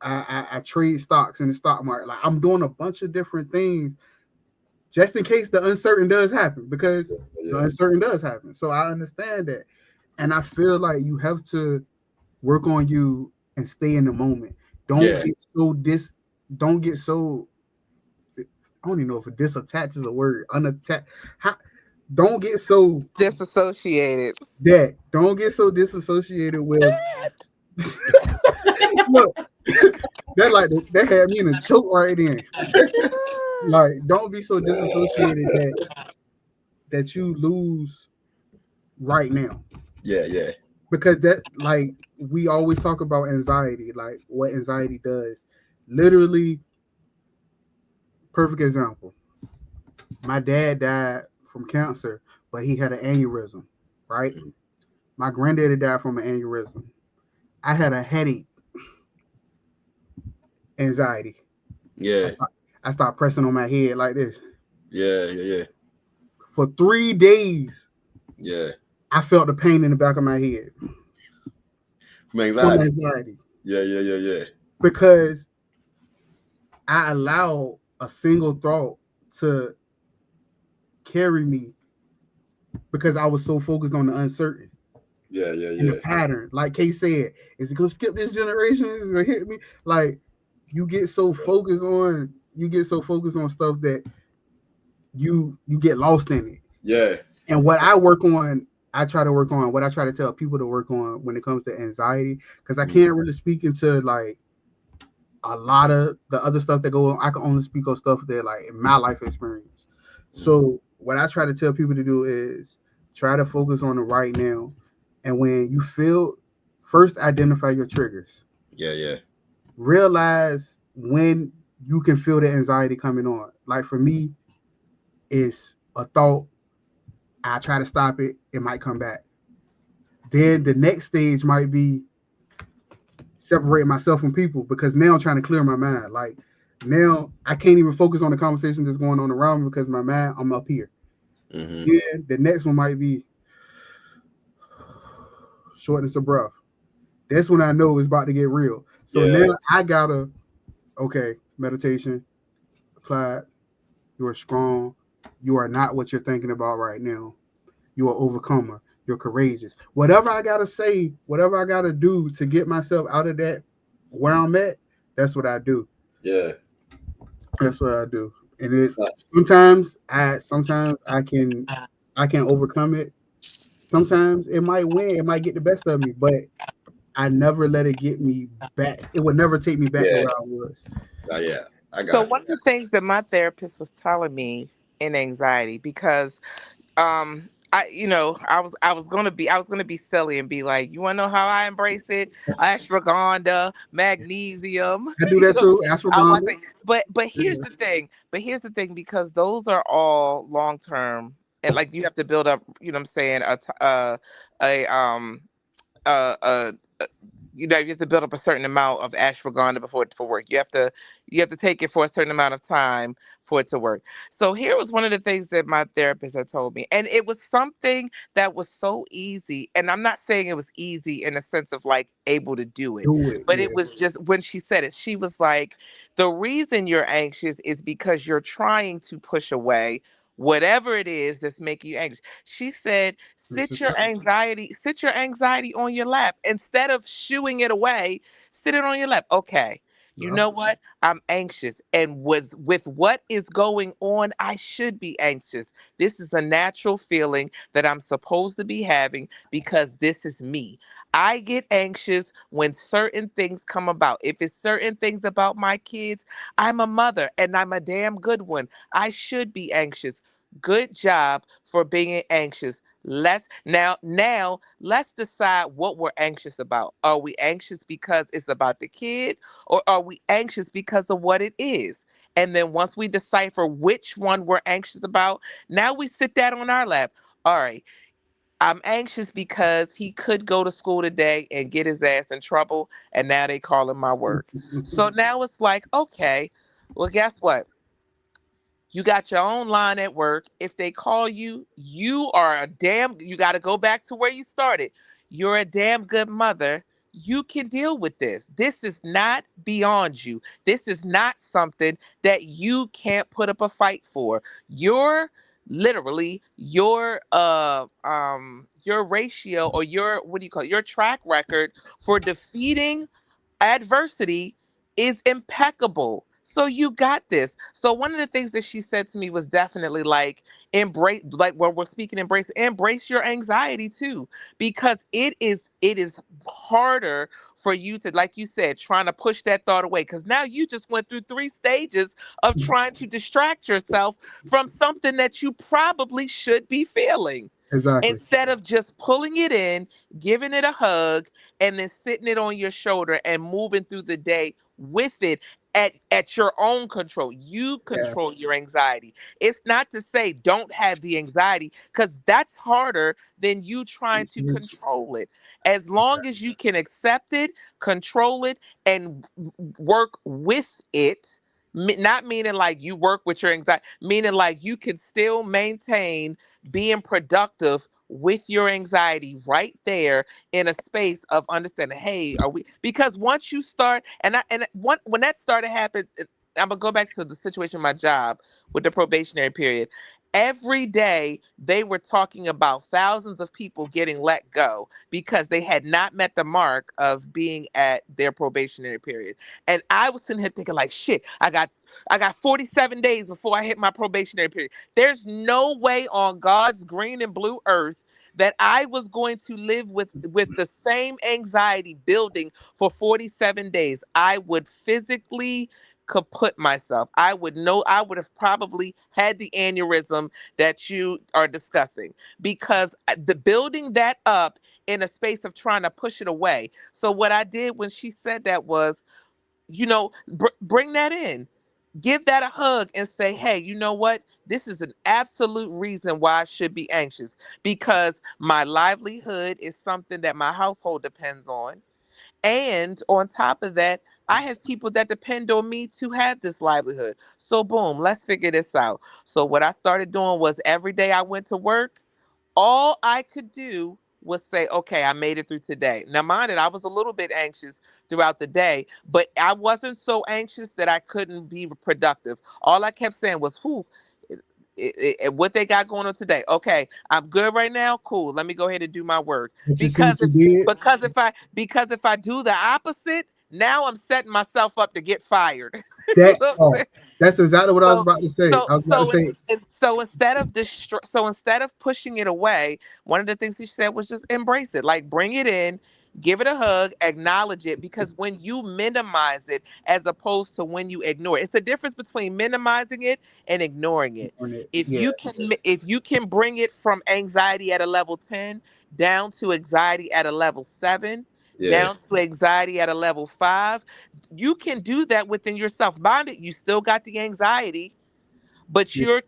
I trade stocks in the stock market. Like I'm doing a bunch of different things just in case the uncertain does happen, because the
Yeah,
uncertain does happen. So I understand that. And I feel like you have to work on you and stay in the moment. Don't
yeah,
get so dis don't get so I don't even know if disattached is a word. Unattached. Don't get so
Disassociated.
don't get so disassociated with look that had me in a choke right then. Like don't be so disassociated that you lose right now.
yeah, yeah,
Because that like we always talk about anxiety, like what anxiety does. Literally, perfect example. My dad died from cancer, but he had an aneurysm, right?
mm,
My granddaddy died from an aneurysm. I had a headache, anxiety. I
yeah,
start, I start pressing on my head like this.
yeah, yeah,
For 3 days,
yeah.
I felt the pain in the back of my head
From
from
anxiety.
anxiety
Yeah, yeah, yeah, yeah.
because I allowed a single thought to carry me because I was so focused on the uncertain
Yeah, yeah,
and the
yeah.
pattern. Like Kay said, is it gonna skip this generation? Is it gonna hit me? Like you get so focused on stuff that you get lost in it.
Yeah.
And what I work on, I try to work on what I try to tell people to work on when it comes to anxiety, because I
Mm,
can't really speak into like a lot of the other stuff that go on. I can only speak on stuff that like in my life experience.
mm.
So what I try to tell people to do is try to focus on the right now. And when you feel, first identify your triggers.
Yeah, yeah.
Realize when you can feel the anxiety coming on. Like for me, it's a thought. I try to stop it. It might come back. Then the next stage might be separate myself from people because now I'm trying to clear my mind. Like now I can't even focus on the conversation that's going on around me because my mind I'm up here.
Mm-hmm.
Yeah, the next one might be shortness of breath. That's when I know it's about to get real. So
Yeah.
now I gotta okay, meditation, applied. You are strong. You are not what you're thinking about right now. You are overcomer. You're courageous. Whatever I gotta say, whatever I gotta do to get myself out of that where I'm at, that's what I do.
Yeah.
That's what I do. And
It's
it's
not,
sometimes I can overcome it. Sometimes it might win, it might get the best of me, but I never let it get me back. It would never take me back to
yeah.
where I was.
Yeah. I
So
got
one of the things that my therapist was telling me in anxiety, because I was gonna be silly and be like, you wanna know how I embrace it? Ashwagandha, magnesium.
I do that too.
I
Ashwagandha.
want to, but here's
Yeah.
the thing. But here's the thing, because those are all long term, and like you have to build up. You know what I'm saying? A uh, uh, uh, you have to build up a certain amount of ashwagandha before it to work. You have to take it for a certain amount of time for it to work. So here was one of the things that my therapist had told me, and it was something that was so easy. And I'm not saying it was easy in a sense of like able to do it,
Do it.
but it
Yeah.
was just when she said it, she was like, the reason you're anxious is because you're trying to push away whatever it is that's making you anxious. She said,
That's
sit your anxiety on your lap. Instead of shooing it away, sit it on your lap. Okay. You
yeah.
know what? I'm anxious. And with what is going on, I should be anxious. This is a natural feeling that I'm supposed to be having because this is me. I get anxious when certain things come about. If it's certain things about my kids, I'm a mother and I'm a damn good one. I should be anxious. Good job for being anxious. Let's let's decide what we're anxious about. Are we anxious because it's about the kid, or are we anxious because of what it is? And then once we decipher which one we're anxious about, now we sit that on our lap. All right, I'm anxious because he could go to school today and get his ass in trouble, and now they calling my work. So now it's like, okay, well, guess what? You got your own line at work. If they call you, you got to go back to where you started. You're a damn good mother. You can deal with this. This is not beyond you. This is not something that you can't put up a fight for. Your literally your ratio, or your, what do you call it, your track record for defeating adversity is impeccable. So you got this. So one of the things that she said to me was definitely like, embrace, like when we're speaking embrace your anxiety too, because it is harder for you to, like you said, trying to push that thought away, because now you just went through three stages of trying to distract yourself from something that you probably should be feeling,
Exactly.
instead of just pulling it in, giving it a hug, and then sitting it on your shoulder and moving through the day with it at your own control. You
Yeah.
control your anxiety. It's not to say don't have the anxiety, because that's harder than you trying to control it. As long as you can accept it, control it, and work with it. Not meaning like you work with your anxiety, meaning like you can still maintain being productive with your anxiety right there in a space of understanding. Hey, are we? Because once you start, when that started happening, I'm gonna go back to the situation with my job with the probationary period. Every day they were talking about thousands of people getting let go because they had not met the mark of being at their probationary period. And I was sitting here thinking like, shit, I got 47 days before I hit my probationary period. There's no way on God's green and blue earth that I was going to live with the same anxiety building for 47 days. I would physically kaput myself. I would have probably had the aneurysm that you are discussing, because the building that up in a space of trying to push it away. So what I did when she said that was, bring that in. Give that a hug and say, hey, you know what? This is an absolute reason why I should be anxious, because my livelihood is something that my household depends on. And on top of that, I have people that depend on me to have this livelihood. So boom, let's figure this out. So what I started doing was every day I went to work, all I could do was say, okay, I made it through today. Now, mind it, I was a little bit anxious throughout the day, but I wasn't so anxious that I couldn't be productive. All I kept saying was, whew, what they got going on today. Okay, I'm good right now. Cool. Let me go ahead and do my work.
But you see
Because
what you did?
if I do the opposite, now I'm setting myself up to get fired. You
That
know what I'm
oh,
saying?
that's exactly what I was
So
about to say.
so
I was about to
so
say
so instead of pushing it away, one of the things he said was just embrace it. Like bring it in, give it a hug, acknowledge it, because when you minimize it as opposed to when you ignore it, it's the difference between minimizing it and ignoring it.
on it.
If
Yeah,
you can bring it from anxiety at a level 10 down to anxiety at a level 7,
Yeah.
down to anxiety at a level 5, you can do that within yourself. Mind it, you still got the anxiety, but
yeah.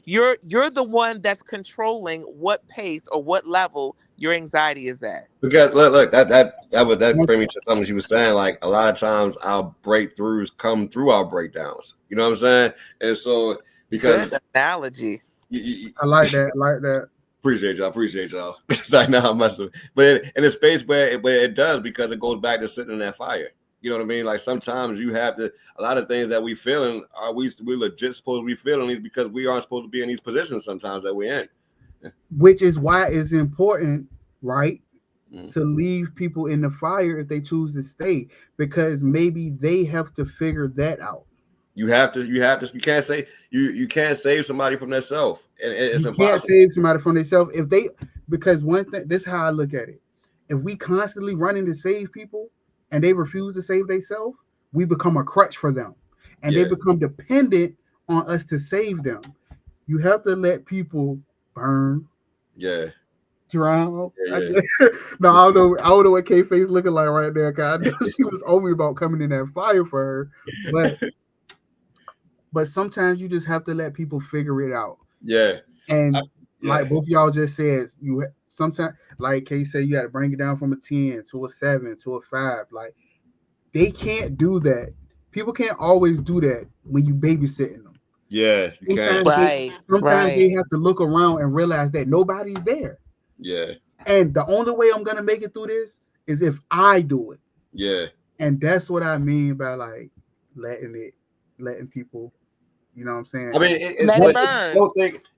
you're the one that's controlling what pace or what level your anxiety is at.
Because look, that
Once-
bring me to something you were saying. Like a lot of times, our breakthroughs come through our breakdowns. You know what I'm saying? And so
Good
because
analogy.
I like that. I like that.
appreciate y'all. It's like now I must have, but in a space where it does, because it goes back to sitting in that fire. You know what I mean? Like sometimes you have to. A lot of things that we feeling are we legit supposed to be feeling these because we aren't supposed to be in these positions sometimes that we're in.
Which is why it's important, right?
Mm.
To leave people in the fire if they choose to stay, because maybe they have to figure that out.
You have to. You can't say you can't save somebody from themselves, and it's
You can't
impossible.
save somebody from themselves if they, because one thing, this is how I look at it. If we constantly running to save people and they refuse to save themselves, we become a crutch for them. And they
Yeah,
become dependent on us to save them. You have to let people burn,
yeah,
drown.
yeah,
No, I don't know. I don't know what K Face looking like right there. Cause I know she was on me about coming in that fire for her. But sometimes you just have to let people figure it out.
yeah, I,
And like
yeah,
both of y'all just said, you sometimes, like Kay said, you got to bring it down from a 10 to a 7 to a 5. Like they can't do that. People can't always do that when you babysitting them.
yeah. You can't.
Sometimes they
Right,
sometimes
right.
they have to look around and realize that nobody's there.
Yeah,
And the only way I'm gonna make it through this is if I do it.
yeah.
And that's what I mean by like letting people, you know what I'm
I
saying?
mean, it's
Let it
but
burn.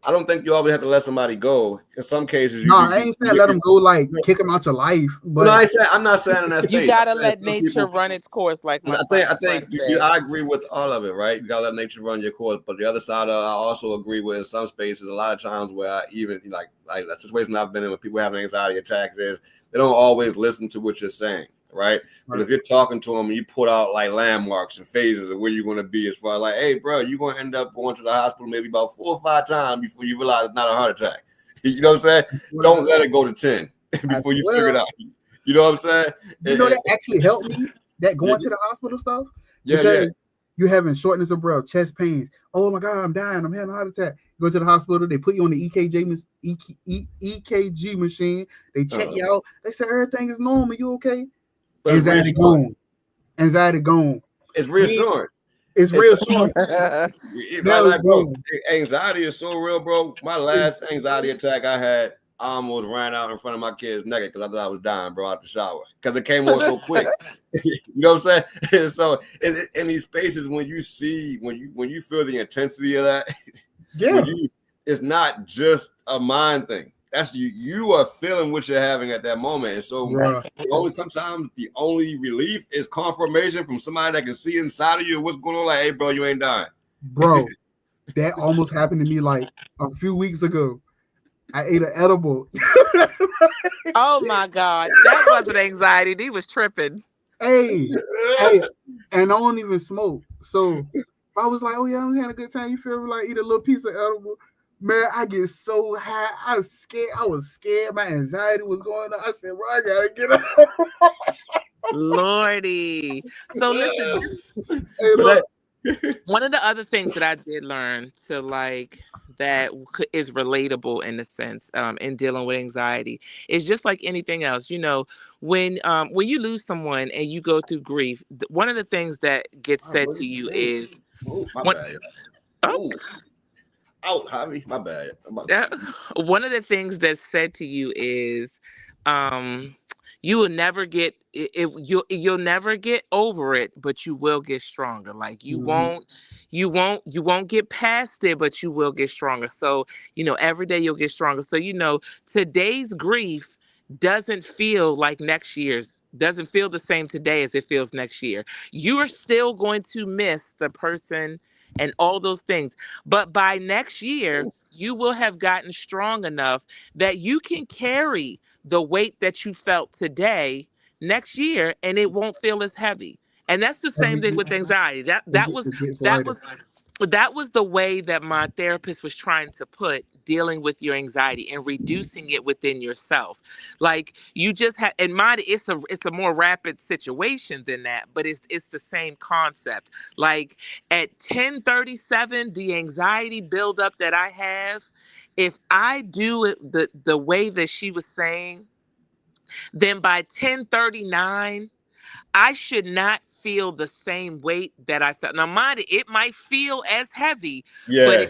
I don't think you always have to let somebody go. In some cases,
No, I ain't saying let them go like kick them out your life,
no,
but
I'm not saying in that
You
space. I'm
gotta
saying
let
some
nature
people.
run its course, like
I
my
think
friend said.
I agree with all of it, right? You gotta let nature run your course. But the other side, I also agree with in some spaces. A lot of times where I even like that situation I've been in with people having anxiety attacks is they don't always listen to what you're saying, right? But if you're talking to them, and you put out like landmarks and phases of where you're going to be as far as like, hey, bro, you're going to end up going to the hospital maybe about 4 or 5 times before you realize it's not a heart attack. You know what I'm saying? Don't let it go to 10 before you figure it out. You know what I'm saying?
You know that actually helped me. That going to the hospital stuff, because you're having shortness of breath, chest pains. Oh my God, I'm dying. I'm having a heart attack. You go to the hospital. They put you on the EKG machine. They check you out. They say everything is normal. You okay?
But
Anxiety gone. Anxiety gone.
It's reassuring.
It's reassuring.
Like,
Now it's
bro,
gone.
anxiety is so real, bro. My last anxiety attack I had, I almost ran out in front of my kids naked because I thought I was dying, bro, out the shower because it came on so quick. You know what I'm saying? So in these spaces, when you see, when you feel the intensity of that, it's not just a mind thing. That's you are feeling what you're having at that moment. And so sometimes the only relief is confirmation from somebody that can see inside of you what's going on. Like, hey, bro, you ain't dying.
Bro, that almost happened to me like a few weeks ago. I ate an edible.
Oh my God, that wasn't anxiety. He was tripping.
Hey, and I don't even smoke. So I was like, oh yeah, I'm having a good time. You feel me? Like eat a little piece of edible. Man, I get so high. I was scared. My anxiety was going on. I said, well, I gotta get up.
Lordy. So listen,
Hey, look.
one of the other things that I did learn to like that is relatable in a sense, in dealing with anxiety. It's just like anything else. When you lose someone and you go through grief, one of the things that gets said to you is,
my
one,
bad.
oh,
Ooh, out, Javi. My bad.
that, one of the things that's said to you is, um, you will never get it, you'll never get over it, but you will get stronger. Like
Mm-hmm.
you won't get past it, but you will get stronger. So every day you'll get stronger. So today's grief doesn't feel like next year's, doesn't feel the same today as it feels next year. You are still going to miss the person and all those things, but by next year you will have gotten strong enough that you can carry the weight that you felt today next year, and it won't feel as heavy. And that's the same
Every
thing with anxiety. That that was
it gets
that
lighter.
was that was the way that my therapist was trying to put dealing with your anxiety and reducing it within yourself. Like, you just have in mind, it's a more rapid situation than that, but it's the same concept. Like, at 10:37, the anxiety buildup that I have, if I do it the way that she was saying, then by 10:39 I should not feel the same weight that I felt. Now, mind it might feel as heavy, but
Yeah,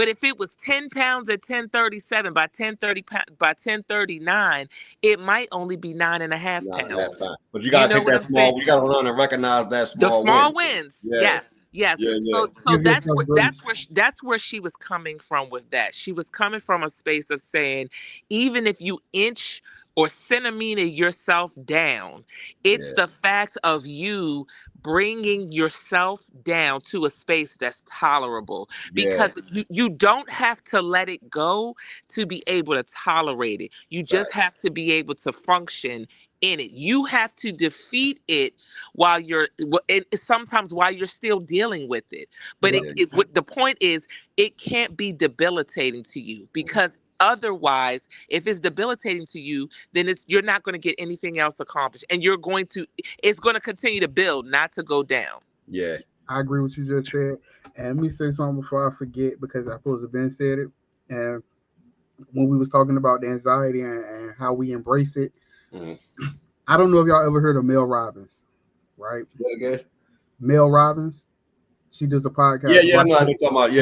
if it was 10 pounds at 10:37, by 10:39, it might only be 9.5 pounds.
but you
You
gotta
know
take
what
that
I'm saying?
small. You gotta learn to recognize that
The
small win.
small wins,
Yeah,
yes, yes.
yeah, yeah,
So
Give yourself grace.
that's where she was coming from with that. She was coming from a space of saying, even if you inch or centimeter yourself down, it's
yeah,
the fact of you bringing yourself down to a space that's tolerable,
yeah.
because you don't have to let it go to be able to tolerate it. You just
Fact.
have to be able to function in it. You have to defeat it while sometimes while you're still dealing with it. But
Yep.
what the point is, it can't be debilitating to you, because otherwise, if it's debilitating to you, then you're not going to get anything else accomplished, and it's going to continue to build, not to go down.
Yeah,
I agree with what you just said. And let me say something before I forget, because I suppose Ben said it. And when we was talking about the anxiety and how we embrace it,
mm-hmm.
I don't know if y'all ever heard of Mel Robbins, right?
Yeah,
Mel Robbins, she does a
yeah,
podcast,
yeah. I
Black
know. I know talking about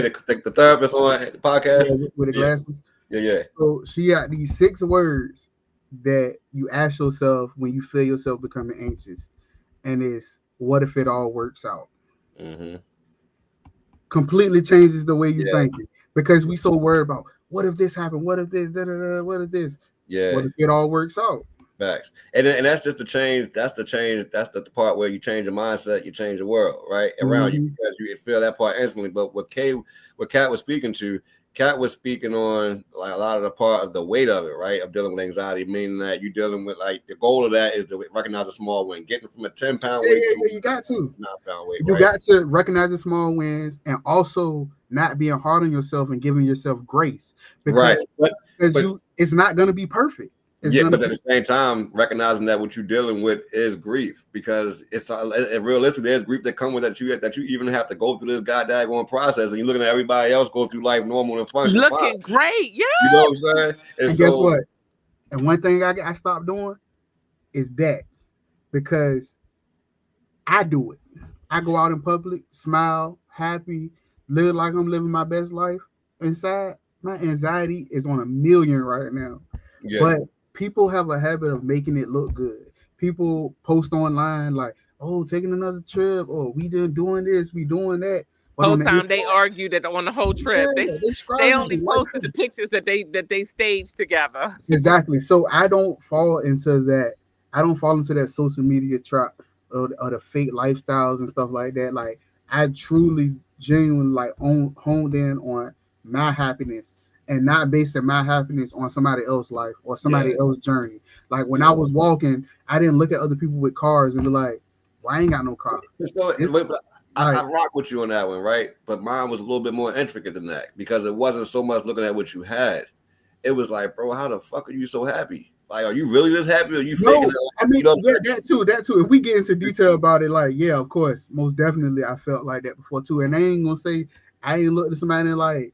the therapist on the podcast.
yeah, with the
Yeah,
glasses.
yeah, yeah.
So she got these 6 words that you ask yourself when you feel yourself becoming anxious, and it's, what if it all works out?
Mm-hmm.
Completely changes the way you
Yeah,
think it, because we so worried about, what if this happened, what if this, da, da, da, what if this,
yeah.
what if it all works out?
Facts. And that's just the change. That's the change. That's the part where you change your mindset, you change the world, right? Around you,
Mm-hmm.
because you feel that part instantly. But what Kat was speaking to, Kat was speaking on like a lot of the part of the weight of it, right? Of dealing with anxiety, meaning that you're dealing with, like, the goal of that is to recognize a small win, getting from a 10-pound
Yeah,
weight
yeah,
to
yeah. You got to.
a 9-pound weight,
You
right?
got to recognize the small wins, and also not being hard on yourself and giving yourself grace, because
Right. But
it's not going to be perfect. It's
yeah,
going to
but at
be
the same time, recognizing that what you're dealing with is grief, because it's realistically, there's grief that come with that you even have to go through this goddamn process, and you're looking at everybody else go through life normal and function fine.
Looking great, yeah.
You know what I'm saying?
and guess what? And one thing I stopped doing is that, because I do it. I go out in public, smile, happy, live like I'm living my best life. Inside, my anxiety is on a million right now.
Yeah,
But people have a habit of making it look good. People post online like, "Oh, taking another trip," or "We done doing this, we doing that." But
Whole
on the
time they
inside,
argued that on the whole trip, they
yeah, they
they
scrolling
only
like
posted the pictures that they staged together.
exactly. So I don't fall into that. I don't fall into that social media trap of the fake lifestyles and stuff like that. Like, I truly, genuinely, like, honed in on my happiness, and not basing my happiness on somebody else's life or
yeah,
somebody else's journey. Like, when
yeah.
I was walking, I didn't look at other people with cars and be like, "Well, I ain't got no car."
So,
It,
but I
like,
rock with you on that one, right? But mine was a little bit more intricate than that, because it wasn't so much looking at what you had. It was like, bro, how the fuck are you so happy? Like, are you really this happy, or are you faking
no,
it?
I mean,
You know,
yeah, that too, that too. If we get into detail about it, like, yeah, of course, most definitely, I felt like that before too. And I ain't gonna say I ain't looked at somebody and like,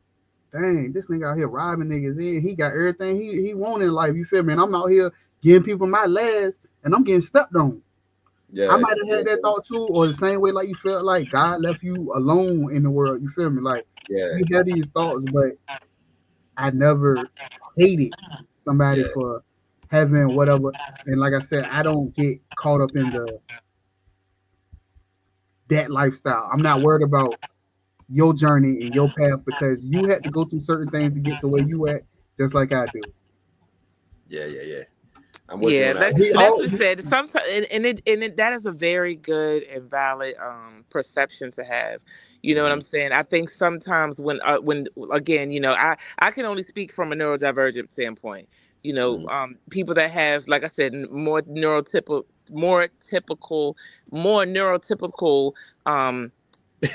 dang, this nigga out here robbing niggas in. He got everything he want in life. You feel me? And I'm out here giving people my last, and I'm getting stepped on. I
Yeah,
might have had that thought too, or the same way like you felt like God left you alone in the world. You feel me? Like
yeah,
we had these thoughts, but I never hated somebody
yeah,
for having whatever. And like I said, I don't get caught up in the that lifestyle. I'm not worried about your journey and your path because you had to go through certain things to get to where you at, just like I do.
yeah. I'm with you
Yeah,
on that
that,
one.
He
but as
all
we said, sometimes and that is a very good and valid perception to have. You know what
Mm-hmm.
I'm saying? I think sometimes when again, I can only speak from a neurodivergent standpoint.
Mm-hmm.
People that have, like I said, more neurotypical um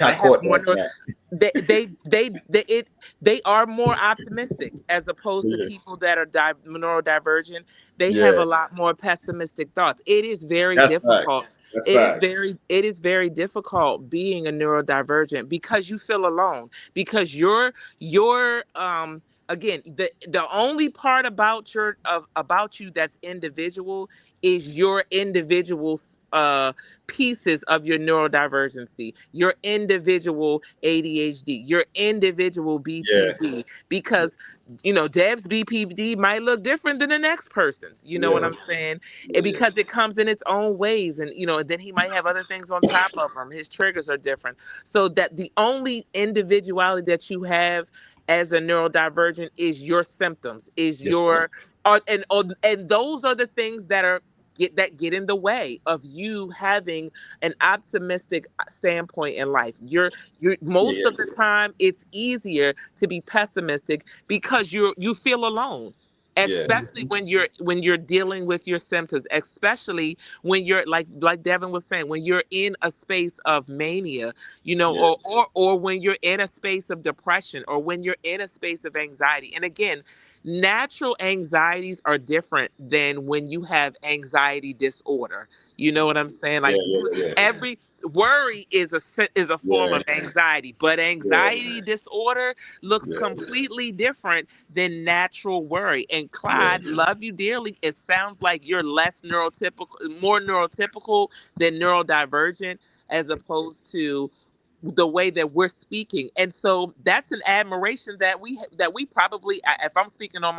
I
have
caught
more
that.
neuro, they are more optimistic as opposed to
Yeah,
people that are neurodivergent. They have
yeah.
a lot more pessimistic thoughts. It is very
That's facts.
difficult.
That's facts.
It is very difficult being a neurodivergent because you feel alone, because you're again, the only part about you that's individual is your individual pieces of your neurodivergency, your individual ADHD, your individual
Yeah,
BPD, because Dev's BPD might look different than the next person's. You know what
yeah,
I'm saying? And
yeah,
because it comes in its own ways, and then he might have other things on top of him. His triggers are different. So that the only individuality that you have as a neurodivergent is your symptoms, is
yes, ma'am.
your and those are the things that get in the way of you having an optimistic standpoint in life. You're most
Yeah,
of the time it's easier to be pessimistic because you feel alone,
yeah,
especially when you're dealing with your symptoms, especially when you're like Devin was saying, when you're in a space of mania,
yeah,
or when you're in a space of depression, or when you're in a space of anxiety. And again, natural anxieties are different than when you have anxiety disorder. You know what I'm saying?
yeah,
Like
yeah, yeah,
every worry is a form
yeah,
of anxiety, but
yeah,
anxiety disorder looks
yeah,
completely different than natural worry. And
yeah,
Clyde, love you dearly. It sounds like you're more neurotypical than neurodivergent, as opposed to the way that we're speaking. And so that's an admiration that we probably, if I'm speaking on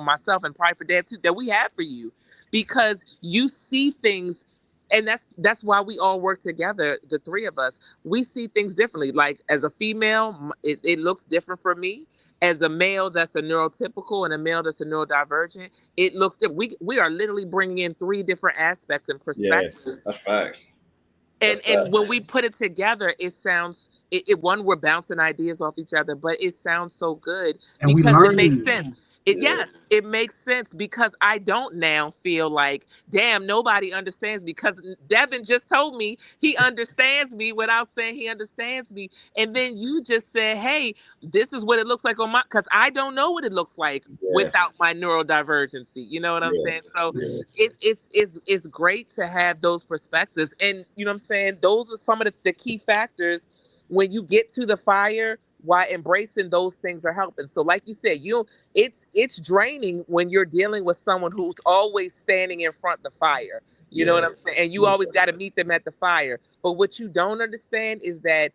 myself and probably for Dad too, that we have for you, because you see things. And that's why we all work together, the three of us. We see things differently. Like as a female, it looks different for me. As a male that's a neurotypical and a male that's a neurodivergent, it looks different. We are literally bringing in three different aspects and
yeah.
perspectives.
That's facts. That's
And
facts.
when we put it together, it sounds one, we're bouncing ideas off each other, but it sounds so good
and we
because it makes
learning.
sense. It
Yeah,
Yes, it makes sense because I don't now feel like, damn, nobody understands me, because Devin just told me he understands me without saying he understands me. And then you just said, hey, this is what it looks like on my, because I don't know what it looks like
yeah,
without my neurodivergency. You know what I'm
yeah,
saying? So
yeah,
it's great to have those perspectives, and you know what I'm saying, those are some of the key factors when you get to the fire, why embracing those things are helping. So like you said, it's draining when you're dealing with someone who's always standing in front of the fire. You know
yeah,
what I'm saying? And you always got to meet them at the fire. But what you don't understand is that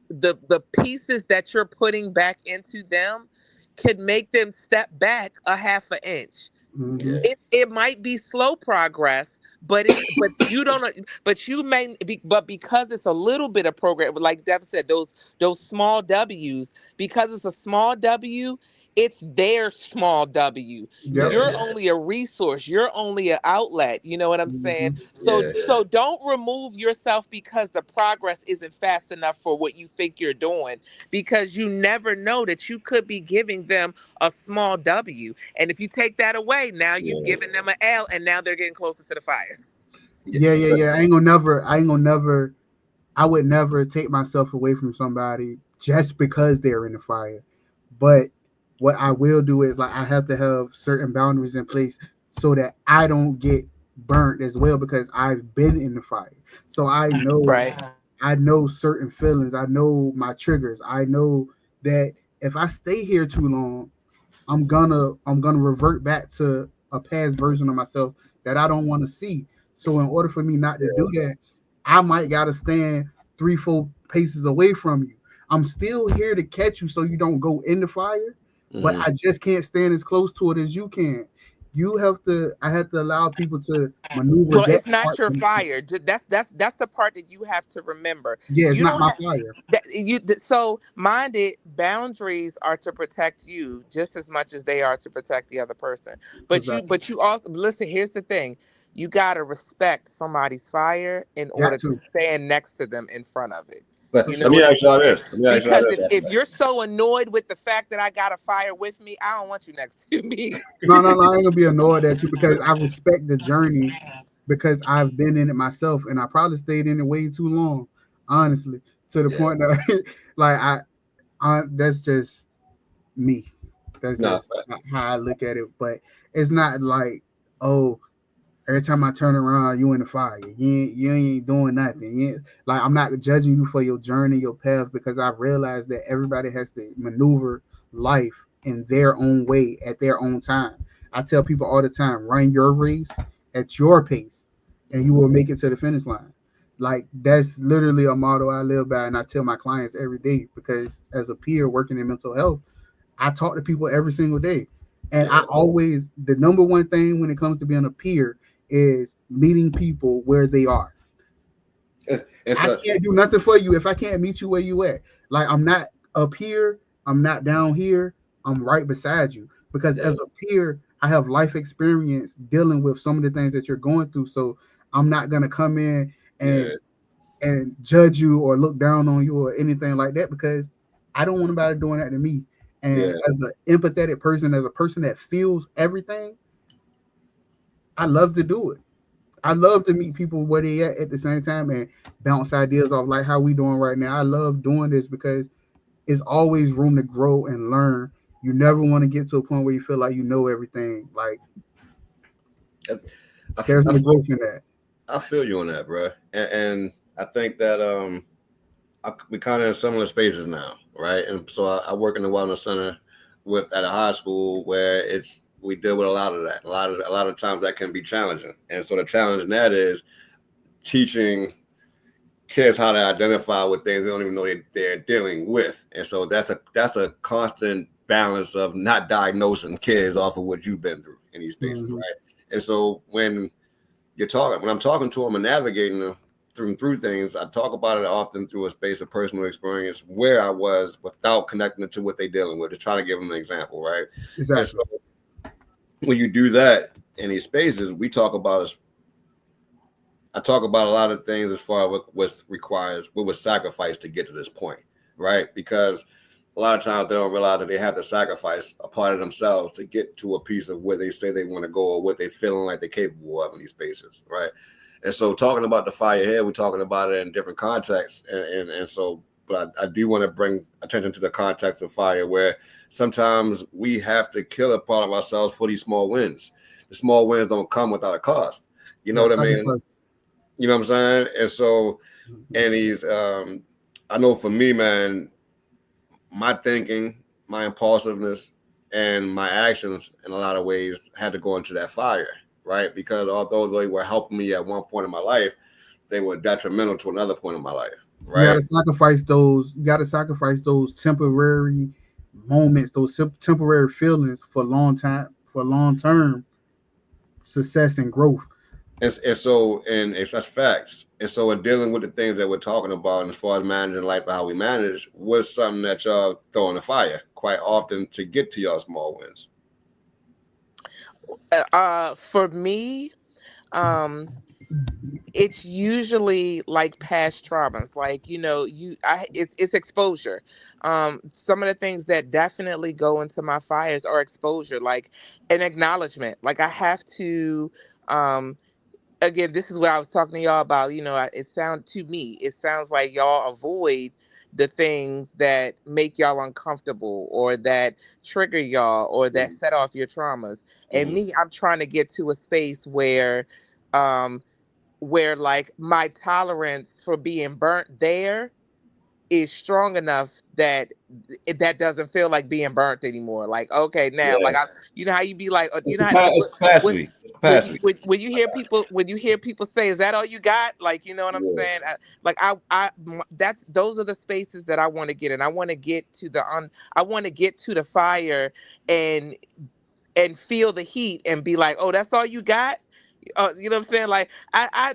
the pieces that you're putting back into them could make them step back a half an inch.
Mm-hmm.
yeah,
It might be slow progress, but you don't, but you may be, but because it's a little bit of program, like Deb said, those small W's, because it's a small W, it's their small W.
Yep.
yeah,
You're only a resource, you're only an outlet. You know what I'm saying?
Mm-hmm.
So
yeah,
so don't remove yourself because the progress isn't fast enough for what you think you're doing, because you never know that you could be giving them a small W. And if you take that away, now you've
yeah,
given them an L, and now they're getting closer to the fire.
yeah.
Yeah, yeah,
But
yeah. I ain't gonna never. I would never take myself away from somebody just because they're in the fire. But what I will do is like I have to have certain boundaries in place so that I don't get burnt as well because I've been in the fire. So
Right.
I know certain feelings. I know my triggers. I know that if I stay here too long, I'm gonna revert back to a past version of myself that I don't want to see. So in order for me not to do that, I might gotta stand 3, 4 paces away from you. I'm still here to catch you so you don't go in the fire, but I just can't stand as close to it as you can. You have to I have to allow people to maneuver
Well,
that
it's not
part
your
for me.
fire. That's the part that you have to remember.
Yeah, it's
You
not
don't
my
have
fire.
so minded boundaries are to protect you just as much as they are to protect the other person.
Exactly.
But you also listen. Here's the thing: you gotta respect somebody's fire in order
Got
to
to.
stand next to them in front of it.
But
For
You know
let
sure.
me
what I'm
ask y'all
saying?
this. Let me ask y'all
Because
this.
if you're so annoyed with the fact that I got a fire with me, I don't want you next to me.
No, no, no. I ain't gonna be annoyed at you because I respect the journey because I've been in it myself and I probably stayed in it way too long, honestly, to the
Yeah.
point that like that's just me. That's
No.
just how I look at it. But it's not like, oh, every time I turn around, you in the fire. You ain't doing nothing. Like I'm not judging you for your journey, your path, because I've realized that everybody has to maneuver life in their own way at their own time. I tell people all the time, run your race at your pace, and you will make it to the finish line. Like that's literally a motto I live by, and I tell my clients every day because as a peer working in mental health, I talk to people every single day. And I
Yeah.
always, the number one thing when it comes to being a peer is meeting people where they are.
It's
I
a
can't do nothing for you if I can't meet you where you at. Like I'm not up here, I'm not down here, I'm right beside you. Because
yeah.
as a peer, I have life experience dealing with some of the things that you're going through. So I'm not gonna come in
Yeah.
and judge you or look down on you or anything like that because I don't want anybody doing that to me. And
Yeah.
as an empathetic person, as a person that feels everything, I love to do it. I love to meet people where they at the same time and bounce ideas off like how we doing right now. I love doing this because it's always room to grow and learn. You never want to get to a point where you feel like you know everything. Like
I, I,
there's
I
no growth in that.
I feel you on that, bro. And I think that we kind of in similar spaces now, right? And so I work in the wellness center with at a high school where we deal with a lot of that. A lot of times that can be challenging. And so the challenge in that is teaching kids how to identify with things they don't even know they're dealing with. And so that's a constant balance of not diagnosing kids off of what you've been through in these spaces,
Mm-hmm.
right? And so when I'm talking to them and navigating them through things, I talk about it often through a space of personal experience where I was without connecting it to what they're dealing with, to try to give them an example, right? And so
Exactly.
when you do that in these spaces, I talk about a lot of things as far as what was sacrificed to get to this point, right? Because a lot of times they don't realize that they have to sacrifice a part of themselves to get to a piece of where they say they want to go or what they're feeling like they're capable of in these spaces, right? And so talking about the fire here, we're talking about it in different contexts. And so, but I do want to bring attention to the context of fire where sometimes we have to kill a part of ourselves for these small wins. The small wins don't come without a cost. You know
Yeah,
what I mean?
sacrifice.
You know what I'm saying? And so,
Mhm.
and I know for me, man, my thinking, my impulsiveness, and my actions in a lot of ways had to go into that fire, right? Because although they were helping me at one point in my life, they were detrimental to another point in my life,
You got
right?
to sacrifice those. You got to sacrifice those temporary moments, those temporary feelings for long time, for long term success and growth.
And it's that's facts. And so in dealing with the things that we're talking about, and as far as managing life and how we manage, was something that y'all throw in the fire quite often to get to y'all small wins.
For me, um, it's usually like past traumas, like it's exposure. Some of the things that definitely go into my fires are exposure, like an acknowledgement. Like I have to um again, this is what I was talking to y'all about. It sounds like y'all avoid the things that make y'all uncomfortable or that trigger y'all or that set off your traumas. And
Mm-hmm.
me, I'm trying to get to a space um where like my tolerance for being burnt there is strong enough that that doesn't feel like being burnt anymore. Like, okay, now, like
Yeah.
you know how you be like, you
It's,
know how
it's capacity. It's capacity.
when you hear people say, "Is that all you got?" Like, you know what I'm
Yeah.
saying? That's those are the spaces that I want to get in. I want to get to I want to get to the fire and feel the heat and be like, "Oh, that's all you got." You know what I'm saying? Like I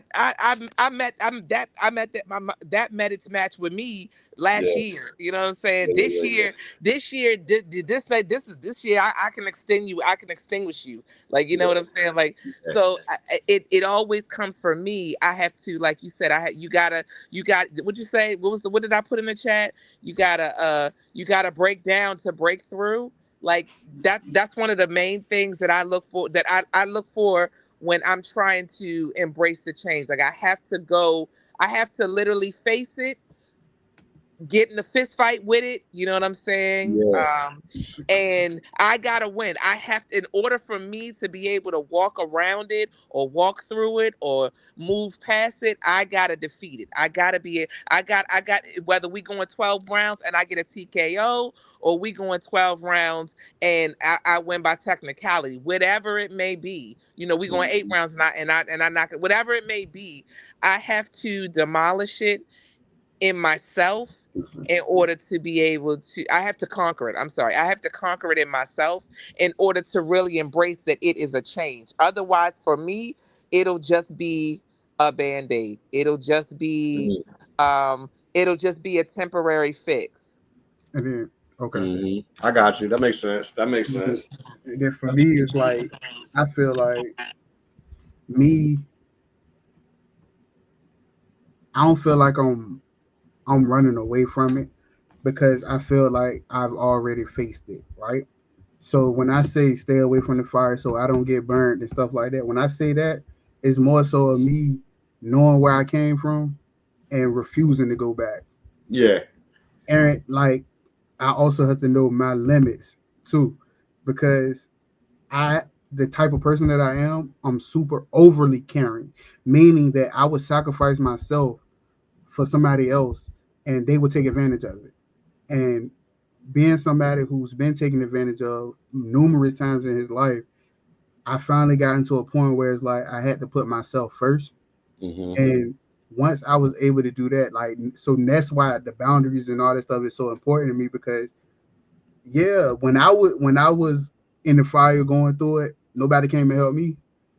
met that met its match with me last
Yeah.
year. You know what I'm saying?
Yeah. Yeah. Yeah.
This year I can extend you. I can extinguish you. Like, you know what I'm saying? Like,
Yeah.
so it always comes for me. I have to, like you said, you got what'd you say? What did I put in the chat? You gotta break down to break through. Like that's one of the main things that I look for, I look for when I'm trying to embrace the change. Like, I have to literally face it, get in a fist fight with it. You know what I'm saying?
Yeah.
And I gotta win. I have to, in order for me to be able to walk around it or walk through it or move past it, I gotta defeat it. I got, whether we going 12 rounds and I get a TKO, or we going 12 rounds and I win by technicality, whatever it may be. You know, we going 8 rounds and I knock it, whatever it may be. I have to demolish it in myself in order to be able to, I have to conquer it. I'm sorry, I have to conquer it in myself in order to really embrace that it is a change. Otherwise, for me, it'll just be a band-aid.
Mhm.
It'll just be a temporary fix.
And then okay.
I got you. That makes sense. That makes
And then,
sense.
and then for me, it's like I feel like me. I don't feel like I'm running away from it because I feel like I've already faced it, right? So when I say stay away from the fire so I don't get burned and stuff like that, when I say that, it's more so of me knowing where I came from and refusing to go back.
Yeah.
And like I also have to know my limits too, because I the type of person that I am, I'm super overly caring, meaning that I would sacrifice myself for somebody else and they would take advantage of it. And being somebody who's been taken advantage of numerous times in his life, I finally got into a point where it's like I had to put myself first.
Hmm.
And once I was able to do that, like, so that's why the boundaries and all that stuff is so important to me because yeah, when I was in the fire going through it, nobody came and helped me.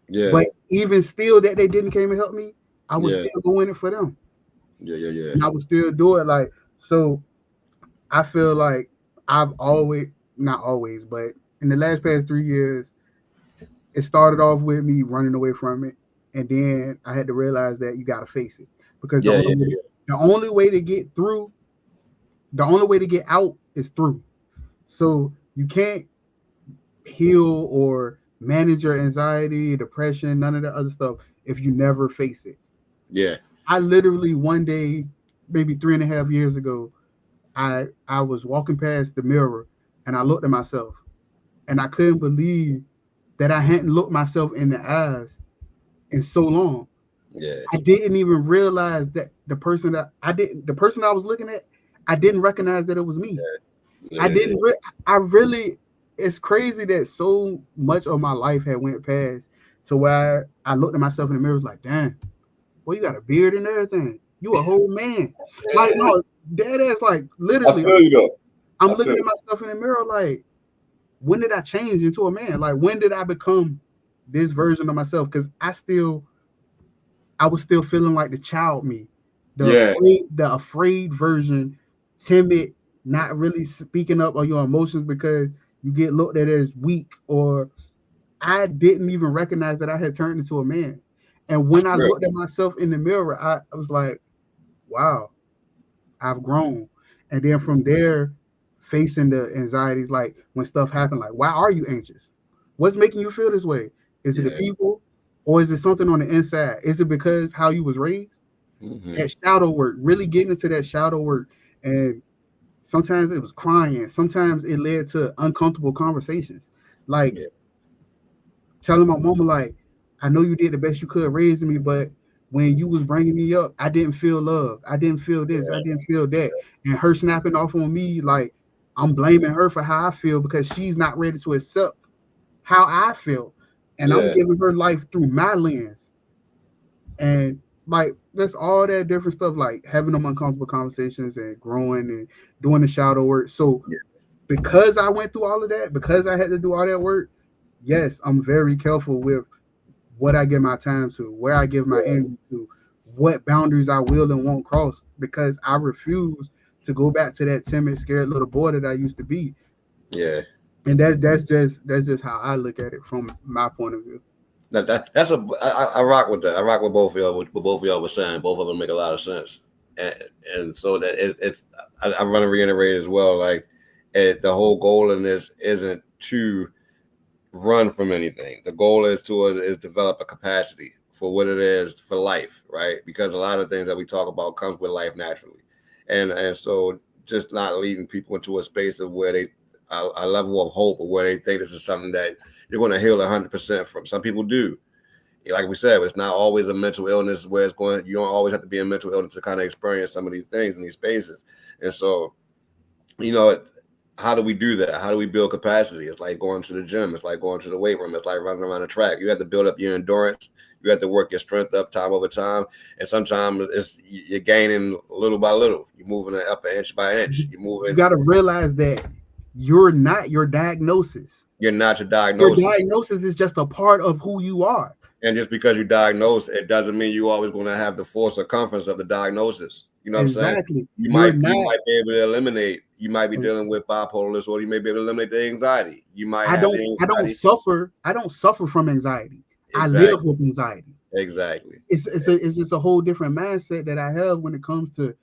Yeah.
But even still that they didn't came and help me, I was
Yeah.
still going it for them.
Yeah. Yeah. Yeah.
And I would still do it. Like, so I feel like I've always, not always, but in the last past 3 years, it started off with me running away from it, and then I had to realize that you got to face it because
Yeah. Yeah.
the only way to get through, the only way to get out is through. So you can't heal or manage your anxiety, depression, none of that other stuff if you never face it.
Yeah.
I literally one day, maybe 3.5 years ago, I was walking past the mirror and I looked at myself and I couldn't believe that I hadn't looked myself in the eyes in so long.
Yeah.
I didn't even realize that the person I was looking at, I didn't recognize that it was me. I
Yeah.
didn't. I really. It's crazy that so much of my life had went past to where I looked at myself in the mirror, was like, damn, well, you got a beard and everything. You a whole man. Like, no, dead ass. Like,
I
literally,
feel you though.
I'm
I feel
looking at
you.
myself in the mirror, like, when did I change into a man? Like, when did I become this version of myself? Because I was still feeling like the child me,
Yeah.
the afraid version, timid, not really speaking up on your emotions because you get looked at as weak, or I didn't even recognize that I had turned into a man. And when I
Real.
looked at myself in the mirror, I was like, wow, I've grown. And then from there, facing the anxieties, like when stuff happened, like, why are you anxious? What's making you feel this way? Is it the
Yeah.
people, or is it something on the inside? Is it because how you was raised?
Hmm.
That shadow work, really getting into that shadow work. And sometimes it was crying. Sometimes it led to uncomfortable conversations. Like
Yeah.
telling my mama, like, I know you did the best you could raising me, but when you was bringing me up, I didn't feel love. I didn't feel this. I didn't feel that. And her snapping off on me, like I'm blaming her for how I feel because she's not ready to accept how I feel. And I'm
Yeah.
giving her life through my lens. And like that's all that different stuff, like having them uncomfortable conversations and growing and doing the shadow work. So because I went through all of that, because I had to do all that work, yes, I'm very careful with what I give my time to, where I give my energy to, what boundaries I will and won't cross, because I refuse to go back to that timid, scared little boy that I used to be.
Yeah.
And that's just how I look at it from my point of view.
I rock with that. I rock with both of y'all. What both of y'all were saying. Both of them make a lot of sense. And so that it's I want to reiterate as well. Like the whole goal in this isn't to run from anything. The goal is develop a capacity for what it is for life, right? Because a lot of things that we talk about comes with life naturally, and so just not leading people into a space of where they a level of hope or where they think this is something that you're going to heal 100% from. Some people do. Like we said, it's not always a mental illness where it's going. You don't always have to be in mental illness to kind of experience some of these things in these spaces. And so, you know, how do we do that? How do we build capacity? It's like going to the gym. It's like going to the weight room. It's like running around the track. You have to build up your endurance. You have to work your strength up time over time. And sometimes you're gaining little by little. You're moving it up an inch by inch. You're moving.
You got to realize that you're not your diagnosis.
You're not your
Your
diagnosis.
diagnosis is just a part of who you are.
And just because you diagnose, it doesn't mean you're always going to have the full circumference of the diagnosis. You know what I'm saying? You might be able to eliminate. You might be dealing with bipolar disorder. You may be able to eliminate the anxiety. You might. I
don't suffer. I don't suffer from anxiety. Exactly. I live with anxiety.
Exactly.
It's just a whole different mindset that I have when it comes to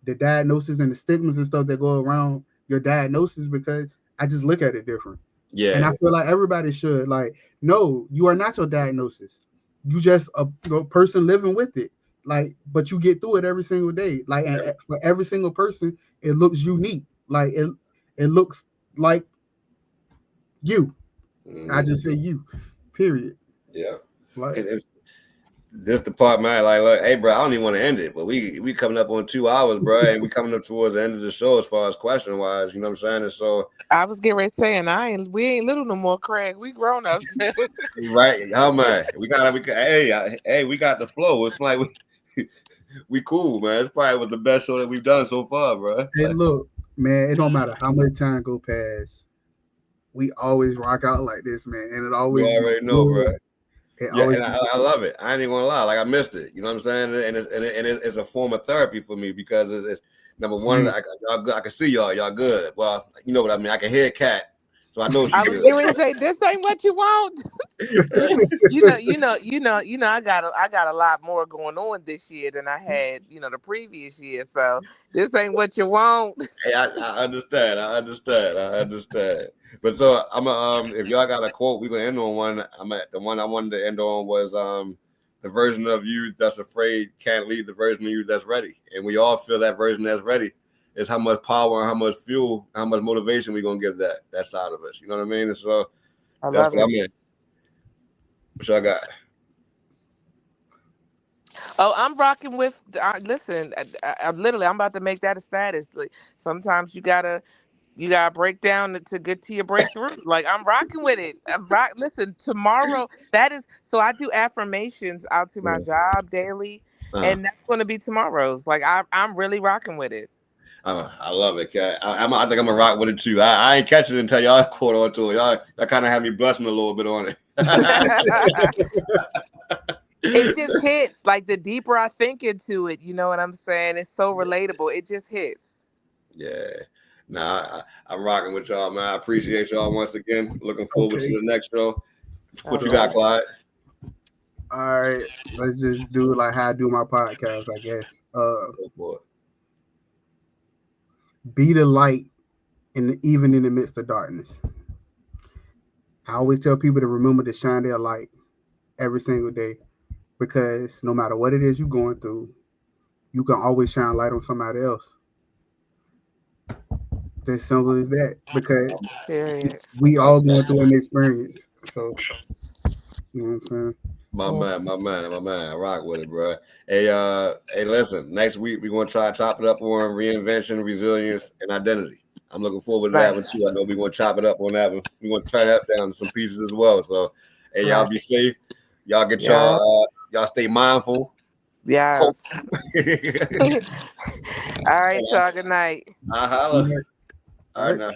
the diagnosis and the stigmas and stuff that go around your diagnosis, because I just look at it different.
Yeah.
And I feel like everybody should. Like, no, you are not your diagnosis. You just a person living with it. Like, but you get through it every single day. Like, and for every single person, it looks unique. Like it looks like you. Mm-hmm. I just say you. Period.
Yeah. Like this the part, man. Like, look, hey, bro, I don't even want to end it, but we coming up on 2 hours, bro, and we coming up towards the end of the show as far as question wise. You know what I'm saying? And so
I was getting ready to say, we ain't little no more, Craig. We grown ups.
Right? How man? We got the flow. It's like we cool, man. It's probably was the best show that we've done so far, bro.
Hey, look, man, it don't matter how much time go past. We always rock out like this, man, and it always.
You already know, bro. Yeah, and I love it. I ain't even gonna lie. Like I missed it. You know what I'm saying? And it's a form of therapy for me because it's number one. I can see y'all. Y'all good. Well, you know what I mean. I can hear Kat, so I know she's good.
I was going to say this ain't what you want. I got a lot more going on this year than I had, the previous year. So this ain't what you want.
Hey, I understand. I understand. But so I'm if y'all got a quote, we gonna end on one. The one I wanted to end on was the version of you that's afraid can't lead the version of you that's ready. And we all feel that version that's ready is how much power and how much fuel, how much motivation we gonna give that side of us. You know what I mean? And so that's what I mean. What y'all got?
Oh, I'm rocking with. Listen, I'm about to make that a status. Like, sometimes you gotta break down to get to your breakthrough. Like, I'm rocking with it. Listen, tomorrow so I do affirmations out to my job daily, and that's going to be tomorrow's. Like, I'm really rocking with it.
I love it, Kat. I think I'm gonna rock with it too. I ain't catch it until y'all caught on to it. Y'all kind of have me blushing a little bit on it.
It just hits. Like, the deeper I think into it, you know what I'm saying? It's so relatable. It just hits.
Yeah. Nah, I'm rocking with y'all, man. I appreciate y'all once again. Looking forward to the next show. What you got, Clyde?
All right, let's just do it like how I do my podcast, I guess.
Go for it.
Be the light even in the midst of darkness. I always tell people to remember to shine their light every single day, because no matter what it is you're going through, you can always shine light on somebody else. As simple as that, because we all going through an experience. So, you know what I'm saying?
My man. I rock with it, bro. Hey, listen. Next week we're gonna try to chop it up on reinvention, resilience, and identity. I'm looking forward to that one too. I know we're gonna chop it up on that one. We're gonna turn that down to some pieces as well. So, hey, y'all be safe. Y'all get y'all stay mindful.
Yes. All right, y'all. Good night.
All right now.